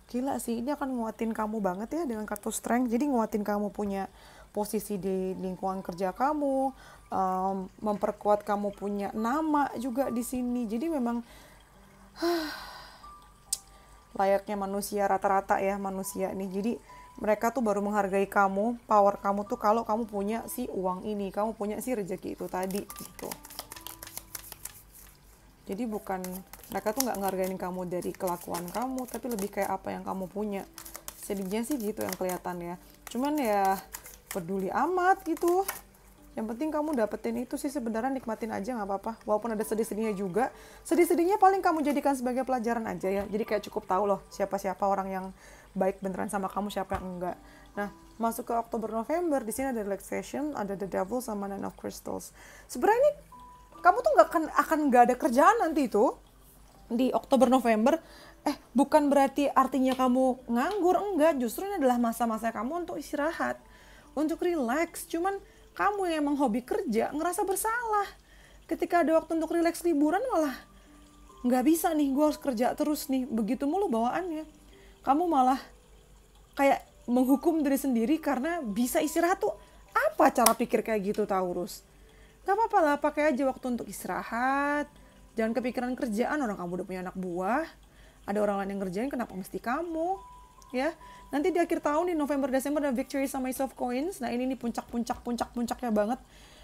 Gila sih, ini akan nguatin kamu banget ya dengan kartu strength. Jadi nguatin kamu punya posisi di lingkungan kerja kamu, memperkuat kamu punya nama juga di sini. Jadi memang layaknya manusia rata-rata ya manusia nih. Jadi mereka tuh baru menghargai kamu, power kamu tuh kalau kamu punya si uang ini, kamu punya si rezeki itu tadi gitu. Jadi bukan, mereka tuh nggak ngehargain kamu dari kelakuan kamu, tapi lebih kayak apa yang kamu punya. Sedihnya sih gitu yang kelihatan ya. Cuman ya peduli amat gitu. Yang penting kamu dapetin itu sih, sebenarnya nikmatin aja nggak apa-apa. Walaupun ada sedih-sedihnya juga. Sedih-sedihnya paling kamu jadikan sebagai pelajaran aja ya. Jadi kayak cukup tahu loh siapa-siapa orang yang baik beneran sama kamu, siapa yang enggak. Nah, masuk ke Oktober November, di sini ada relaxation, ada the devil sama Nine of Crystals. Sebenarnya ini kamu tuh nggak ada kerjaan nanti itu di Oktober November. Bukan berarti artinya kamu nganggur, enggak. Justru ini adalah masa-masa kamu untuk istirahat, untuk relax. Cuman kamu yang emang hobi kerja ngerasa bersalah. Ketika ada waktu untuk relax liburan malah nggak bisa nih, gue harus kerja terus nih. Begitu mulu bawaannya. Kamu malah kayak menghukum diri sendiri karena bisa istirahat tuh. Apa cara pikir kayak gitu, Taurus? Gak apa-apa lah, pakai aja waktu untuk istirahat. Jangan kepikiran kerjaan, orang kamu udah punya anak buah. Ada orang lain yang ngerjain, kenapa mesti kamu? Ya, nanti di akhir tahun di November, Desember ada Victory sama Ace of Coins. Nah ini puncaknya banget.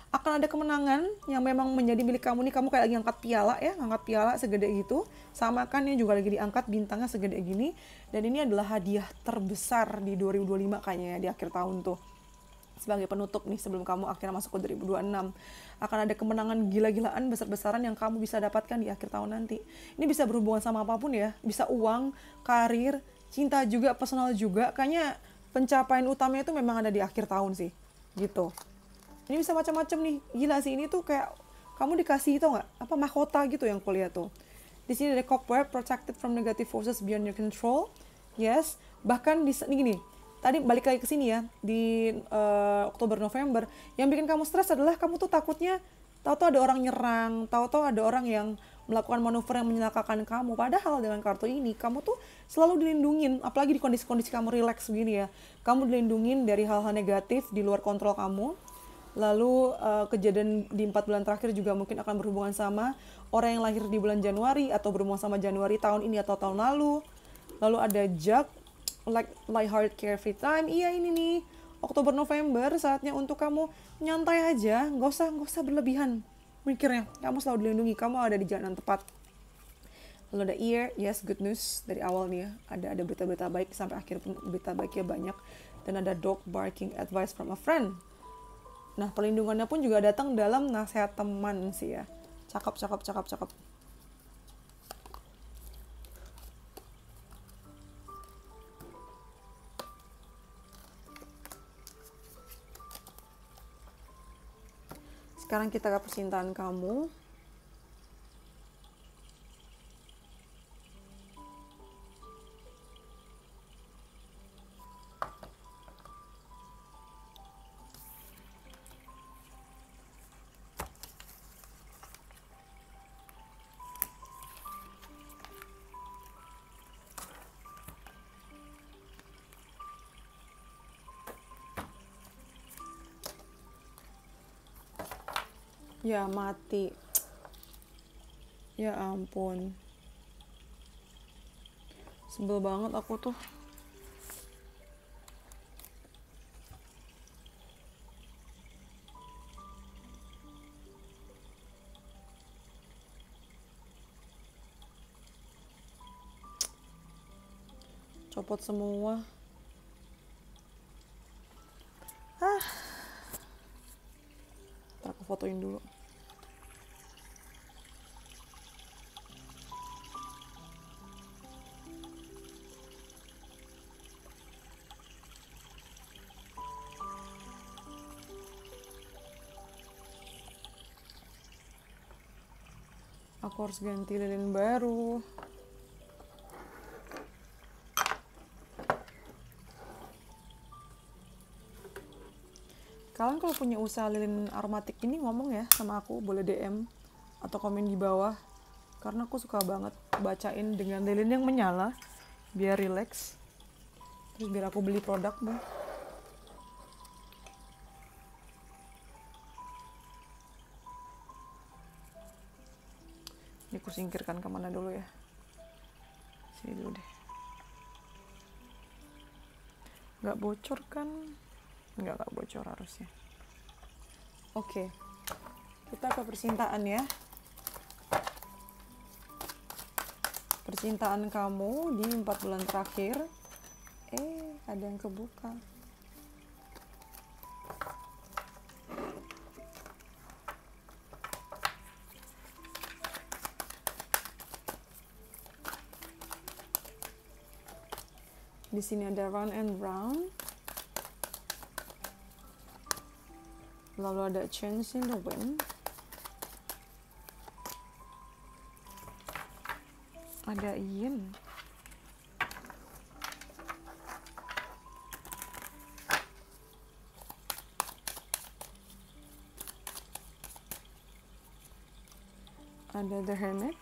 akan ada kemenangan yang memang menjadi milik kamu nih. Kamu kayak lagi angkat piala ya, angkat piala segede gitu. Sama kan ini juga lagi diangkat bintangnya segede gini. Dan ini adalah hadiah terbesar di 2025 kayaknya ya, di akhir tahun tuh. Sebagai penutup nih sebelum kamu akhirnya masuk ke 2026. Akan ada kemenangan gila-gilaan besar-besaran yang kamu bisa dapatkan di akhir tahun nanti. Ini bisa berhubungan sama apapun ya. Bisa uang, karir, cinta juga, personal juga. Kayaknya pencapaian utamanya itu memang ada di akhir tahun sih. Gitu. Ini bisa macam-macam nih. Gila sih, ini tuh kayak kamu dikasih itu nggak? Apa mahkota gitu yang kuliah tuh. Di sini ada cobweb, protected from negative forces beyond your control. Yes. Bahkan di ini gini. Tadi balik lagi ke sini ya, di Oktober November, yang bikin kamu stres adalah kamu tuh takutnya tahu-tahu ada orang nyerang, tahu-tahu ada orang yang melakukan manuver yang menyelakakan kamu. Padahal dengan kartu ini kamu tuh selalu dilindungin, apalagi di kondisi-kondisi kamu relax begini ya. Kamu dilindungin dari hal-hal negatif di luar kontrol kamu. Lalu kejadian di 4 bulan terakhir juga mungkin akan berhubungan sama orang yang lahir di bulan Januari atau berhubungan sama Januari tahun ini atau tahun lalu. Lalu ada Jug, like light-hearted carefree time. Iya ini nih, Oktober November saatnya untuk kamu nyantai aja, nggak usah berlebihan mikirnya. Kamu selalu dilindungi, kamu ada di jalan tepat. Lalu ada ear, yes, good news dari awal nih ya. Ada berita-berita baik sampai akhir pun berita baiknya banyak. Dan ada dog barking, advice from a friend. Nah, perlindungannya pun juga datang dalam nasihat teman sih ya. Cakep. Sekarang kita ke percintaan kamu. Ya mati. Ya ampun. Sebel banget aku tuh. Copot semua. Ntar aku fotoin dulu. Aku harus ganti lilin baru. Kalian kalau punya usaha lilin aromatik ini ngomong ya sama aku, boleh DM atau komen di bawah. Karena aku suka banget bacain dengan lilin yang menyala, biar relax. Terus biar aku beli produkmu. Ini aku singkirkan kemana dulu ya. Sini dulu deh. Nggak bocor kan? Nggak bocor harusnya. Oke. Kita ke percintaan ya. Percintaan kamu di 4 bulan terakhir. Ada yang kebuka. Di sini ada round and round. Lalu ada change in the wind. Ada yin. Ada the hermit.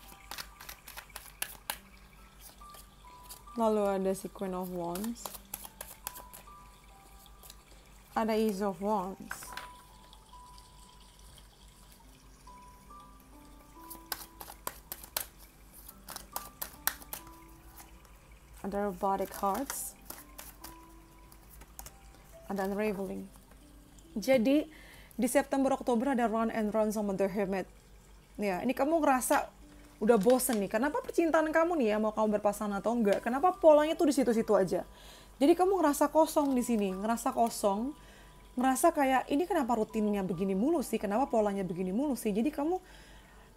Lalu ada si Queen of Wands. Ada Ace of Wands. Ada Robotic Hearts. Ada Unraveling. Jadi Di September Oktober ada Run and Run sama The Hermit. Ya, ini kamu ngerasa udah bosen nih. Kenapa percintaan kamu nih ya, mau kamu berpasangan atau enggak? Kenapa polanya tuh di situ-situ aja? Jadi kamu ngerasa kosong di sini, ngerasa kosong, ngerasa kayak ini kenapa rutinnya begini mulu sih? Kenapa polanya begini mulu sih? Jadi kamu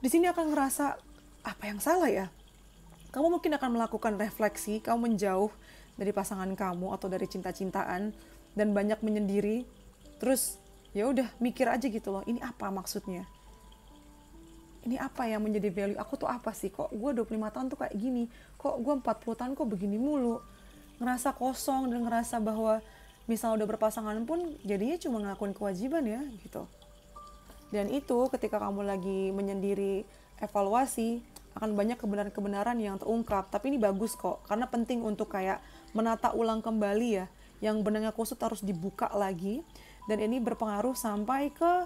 di sini akan ngerasa apa yang salah ya? Kamu mungkin akan melakukan refleksi, kamu menjauh dari pasangan kamu atau dari cinta-cintaan dan banyak menyendiri. Terus ya udah mikir aja gitu loh, ini apa maksudnya? Ini apa yang menjadi value aku tuh apa sih? Kok gue 25 tahun tuh kayak gini? Kok gue 40 tahun kok begini mulu? Ngerasa kosong dan ngerasa bahwa misal udah berpasangan pun jadinya cuma ngelakuin kewajiban ya gitu. Dan itu ketika kamu lagi menyendiri evaluasi akan banyak kebenaran-kebenaran yang terungkap. Tapi ini bagus kok karena penting untuk kayak menata ulang kembali ya. Yang benangnya kusut harus dibuka lagi dan ini berpengaruh sampai ke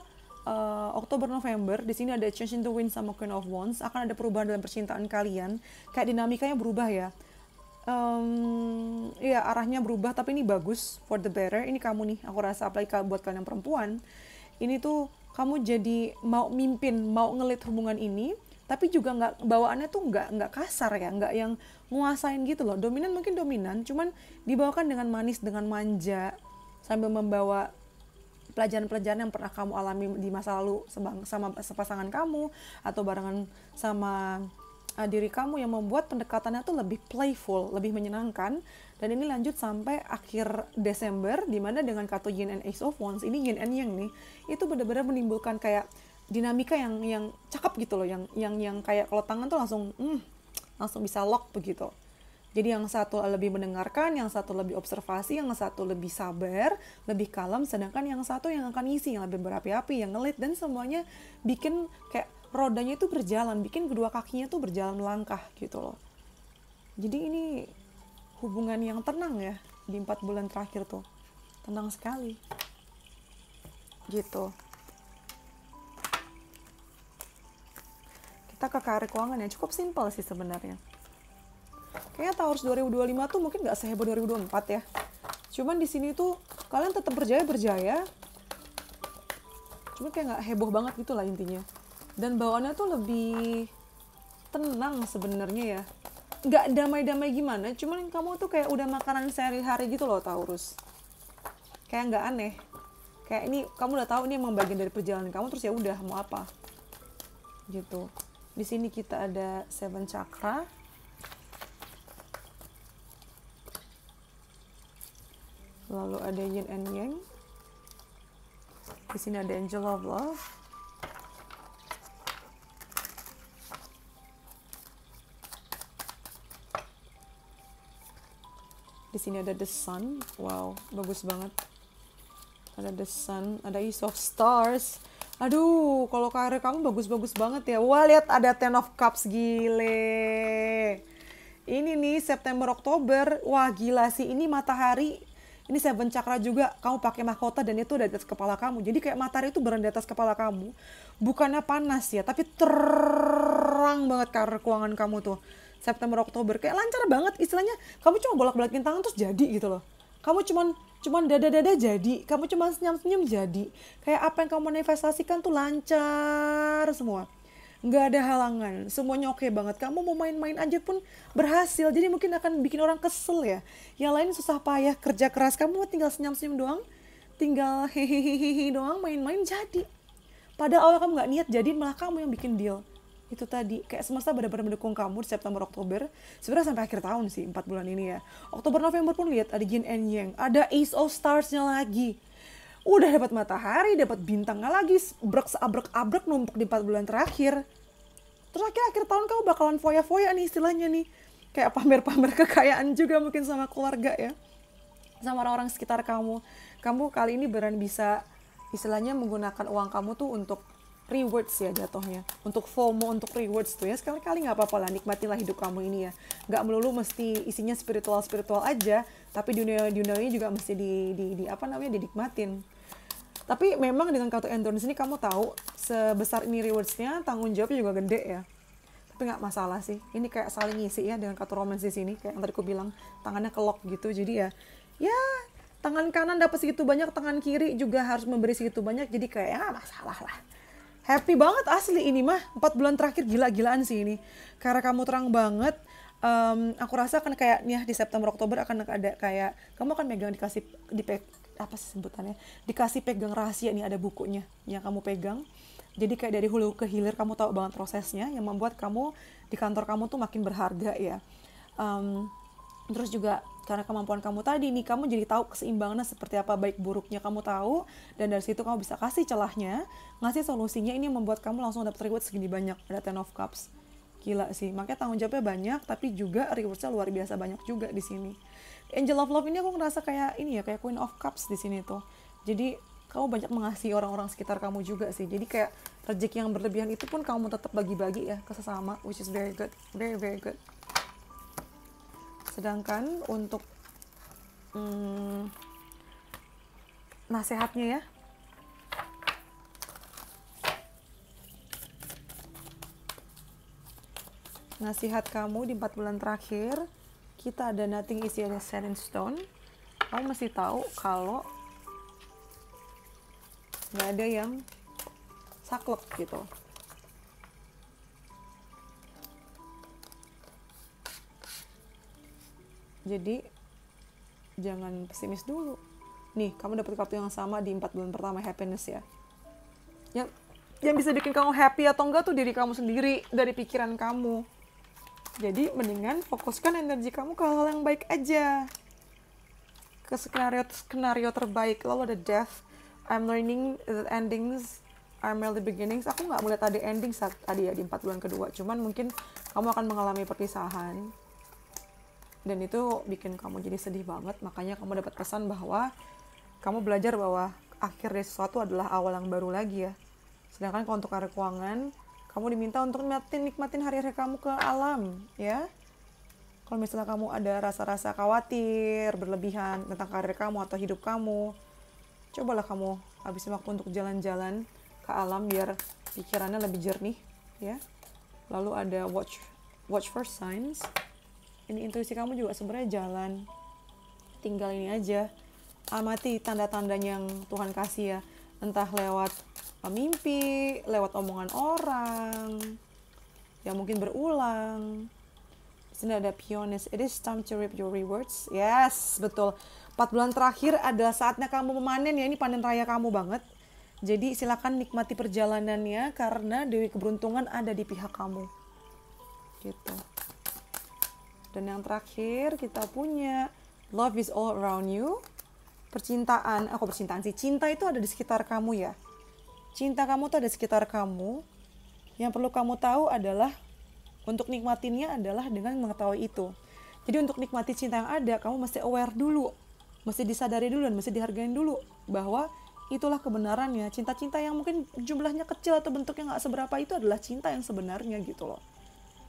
Oktober-November. Di sini ada Change in the Wind sama Queen of Wands. Akan ada perubahan dalam percintaan kalian. Kayak dinamikanya berubah ya. Iya arahnya berubah tapi ini bagus for the better. Ini kamu nih, aku rasa apalagi buat kalian yang perempuan. Ini tuh kamu jadi mau mimpin, mau ngelit hubungan ini. Tapi juga bawaannya tuh nggak kasar ya, nggak yang nguasain gitu loh. Dominan mungkin dominan, cuman dibawakan dengan manis, dengan manja, sambil membawa pelajaran-pelajaran yang pernah kamu alami di masa lalu sama pasangan kamu atau barengan sama diri kamu yang membuat pendekatannya tuh lebih playful, lebih menyenangkan. Dan ini lanjut sampai akhir Desember di mana dengan kartu Yin and Ace of Wands, ini Yin and Yang nih, itu benar-benar menimbulkan kayak dinamika yang cakep gitu loh, yang kayak kalau tangan tuh langsung bisa lock begitu. Jadi yang satu lebih mendengarkan, yang satu lebih observasi, yang satu lebih sabar, lebih kalem, sedangkan yang satu yang akan ngisi, yang lebih berapi-api, yang ngelit, dan semuanya bikin kayak rodanya itu berjalan, bikin kedua kakinya tuh berjalan melangkah gitu loh. Jadi ini hubungan yang tenang ya, di 4 bulan terakhir tuh. Tenang sekali. Gitu. Kita ke karir keuangan yang cukup simpel sih sebenarnya. Kayaknya Taurus 2025 tuh mungkin nggak seheboh 2024 ya. Cuman di sini tuh kalian tetap berjaya. Cuma kayak nggak heboh banget gitu lah intinya. Dan bawaannya tuh lebih tenang sebenarnya ya. Nggak damai-damai gimana, cuman kamu tuh kayak udah makanan sehari-hari gitu loh Taurus. Kayak nggak aneh. Kayak ini kamu udah tahu ini emang bagian dari perjalanan kamu, terus ya udah mau apa. Gitu. Di sini kita ada 7 chakra. Lalu ada Yin and Yang. Di sini ada Angel of Love. Di sini ada The Sun. Wow, bagus banget. Ada The Sun, ada Ace of Stars. Aduh, kalau karir kamu bagus-bagus banget ya. Wah, lihat ada Ten of Cups, gile. Ini nih September Oktober. Wah, gila sih. Ini matahari. Ini 7 chakra juga, kamu pakai mahkota dan itu ada di atas kepala kamu. Jadi kayak matahari itu berada di atas kepala kamu. Bukannya panas ya, tapi terang banget karir keuangan kamu tuh. September Oktober kayak lancar banget istilahnya. Kamu cuma bolak-balikin tangan terus jadi gitu loh. Kamu cuman dada-dada jadi. Kamu cuma senyum-senyum jadi. Kayak apa yang kamu manifestasikan tuh lancar semua. Nggak ada halangan, semuanya oke banget. Kamu mau main-main aja pun berhasil. Jadi mungkin akan bikin orang kesel ya. Yang lain susah payah kerja keras, kamu tinggal senyum-senyum doang, tinggal hehehe doang, main-main jadi. Padahal kamu nggak niat jadi, malah kamu yang bikin deal. Itu tadi kayak semesta benar-benar mendukung kamu di September Oktober. Sebenarnya sampai akhir tahun sih 4 bulan ini ya. Oktober November pun lihat ada Yin and Yang, ada Ace of Stars-nya lagi. Udah dapat matahari, dapat bintangnya lagi, abrek numpuk di 4 bulan terakhir. Terus akhir tahun kamu bakalan foya-foya nih istilahnya nih. Kayak pamer-pamer kekayaan juga mungkin sama keluarga ya. Sama orang-orang sekitar kamu. Kamu kali ini beneran bisa istilahnya menggunakan uang kamu tuh untuk rewards ya jatuhnya. Untuk FOMO, untuk rewards tuh ya. Sekali-kali gak apa-apa lah, nikmatilah hidup kamu ini ya. Gak melulu mesti isinya spiritual-spiritual aja. Tapi dunia-dunianya juga mesti dinikmatin. Tapi memang dengan kartu endurance ini kamu tahu sebesar ini rewards-nya, tanggung jawabnya juga gede ya. Tapi nggak masalah sih. Ini kayak saling ngisi ya dengan kartu romance di sini. Kayak yang tadi aku bilang, tangannya kelok gitu. Jadi ya tangan kanan dapat segitu banyak, tangan kiri juga harus memberi segitu banyak, jadi kayak ya masalah lah. Happy banget asli ini mah, 4 bulan terakhir gila-gilaan sih ini. Karena kamu terang banget, aku rasa akan kayak nih di September Oktober akan ada kayak kamu akan megang dikasih apa sih sebutannya, dikasih pegang rahasia nih, ada bukunya yang kamu pegang. Jadi kayak dari hulu ke hilir kamu tahu banget prosesnya, yang membuat kamu di kantor kamu tuh makin berharga ya. Terus juga karena kemampuan kamu tadi nih, kamu jadi tahu keseimbangannya seperti apa, baik buruknya kamu tahu, dan dari situ kamu bisa kasih celahnya, ngasih solusinya. Ini yang membuat kamu langsung dapat reward segini banyak, ada Ten of Cups. Gila sih, makanya tanggung jawabnya banyak, tapi juga rewardnya luar biasa banyak juga di sini. Angel of Love ini aku ngerasa kayak ini ya, kayak Queen of Cups di sini tuh. Jadi kamu banyak mengasihi orang-orang sekitar kamu juga sih. Jadi kayak rezeki yang berlebihan itu pun kamu tetap bagi-bagi ya ke sesama, which is very good, very very good. Sedangkan untuk nasihatnya ya, nasihat kamu di 4 bulan terakhir, kita ada nothing is yet set in stone. Kamu mesti tahu kalau nggak ada yang saklek gitu. Jadi jangan pesimis dulu. Nih, kamu dapat kartu yang sama di 4 bulan pertama, happiness ya. Yang bisa bikin kamu happy atau enggak tuh diri kamu sendiri, dari pikiran kamu. Jadi mendingan fokuskan energi kamu ke hal yang baik aja. Ke skenario terbaik. Lalu ada death. I'm learning that endings are merely beginnings. Aku nggak melihat ada ending saat tadi ya di 4 bulan kedua. Cuman mungkin kamu akan mengalami perpisahan. Dan itu bikin kamu jadi sedih banget. Makanya kamu dapat pesan bahwa kamu belajar bahwa akhir dari sesuatu adalah awal yang baru lagi ya. Sedangkan kalau untuk karir keuangan, kamu diminta untuk nikmatin hari-hari kamu ke alam ya. Kalau misalnya kamu ada rasa-rasa khawatir berlebihan tentang karir kamu atau hidup kamu, cobalah kamu habisin waktu untuk jalan-jalan ke alam biar pikirannya lebih jernih ya. Lalu ada watch for signs. Ini intuisi kamu juga sebenarnya jalan. Tinggal ini aja. Amati tanda-tandanya yang Tuhan kasih ya. Entah lewat mimpi, lewat omongan orang yang mungkin berulang. Di sini ada Pioneers. It is time to reap your rewards. Yes, betul. 4 bulan terakhir adalah saatnya kamu memanen ya. Ini panen raya kamu banget. Jadi silakan nikmati perjalanannya karena Dewi Keberuntungan ada di pihak kamu. Gitu. Dan yang terakhir kita punya love is all around you. Percintaan sih. Cinta itu ada di sekitar kamu ya. Cinta kamu tuh ada di sekitar kamu. Yang perlu kamu tahu adalah untuk nikmatinnya adalah dengan mengetahui itu. Jadi untuk nikmati cinta yang ada, kamu mesti aware dulu. Mesti disadari dulu dan mesti dihargain dulu bahwa itulah kebenarannya. Cinta-cinta yang mungkin jumlahnya kecil atau bentuknya nggak seberapa itu adalah cinta yang sebenarnya gitu loh.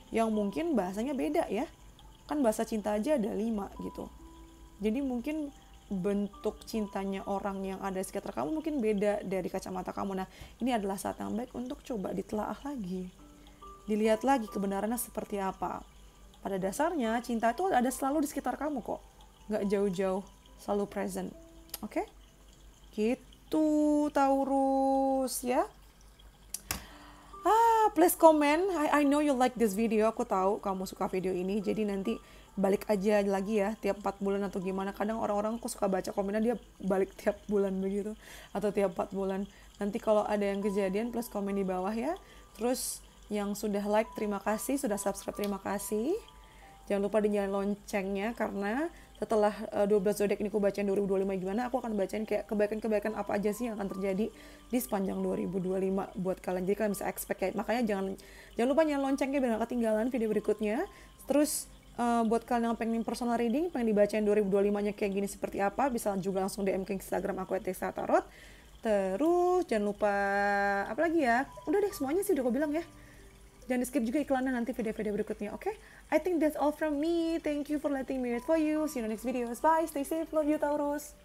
Yang mungkin bahasanya beda ya. Kan bahasa cinta aja ada 5 gitu. Jadi mungkin bentuk cintanya orang yang ada di sekitar kamu mungkin beda dari kacamata kamu. Nah, ini adalah saat yang baik untuk coba ditelaah lagi. Dilihat lagi kebenarannya seperti apa. Pada dasarnya cinta itu ada selalu di sekitar kamu kok. Nggak jauh-jauh, selalu present. Oke? Gitu Taurus ya. Please comment. I know you like this video. Aku tahu kamu suka video ini. Jadi nanti balik aja lagi ya tiap 4 bulan atau gimana. Kadang orang-orang kok suka baca komennya dia balik tiap bulan begitu atau tiap 4 bulan. Nanti kalau ada yang kejadian please komen di bawah ya. Terus yang sudah like terima kasih, sudah subscribe terima kasih. Jangan lupa dinyalain loncengnya karena setelah 12 zodiak ini aku bacain 2025 gimana, aku akan bacain kayak kebaikan-kebaikan apa aja sih yang akan terjadi di sepanjang 2025 buat kalian. Jadi kalian bisa expect kayak, makanya jangan lupa nyalain loncengnya biar gak ketinggalan video berikutnya. Terus buat kalian yang pengen personal reading, pengen dibacain 2025-nya kayak gini seperti apa, bisa juga langsung DM ke Instagram aku @teksatarot. Terus jangan lupa apa lagi ya? Udah deh semuanya sih udah aku bilang ya. Jangan di skip juga iklannya nanti video-video berikutnya, oke? I think that's all from me. Thank you for letting me read for you. See you in the next videos. Bye, stay safe, love you Taurus.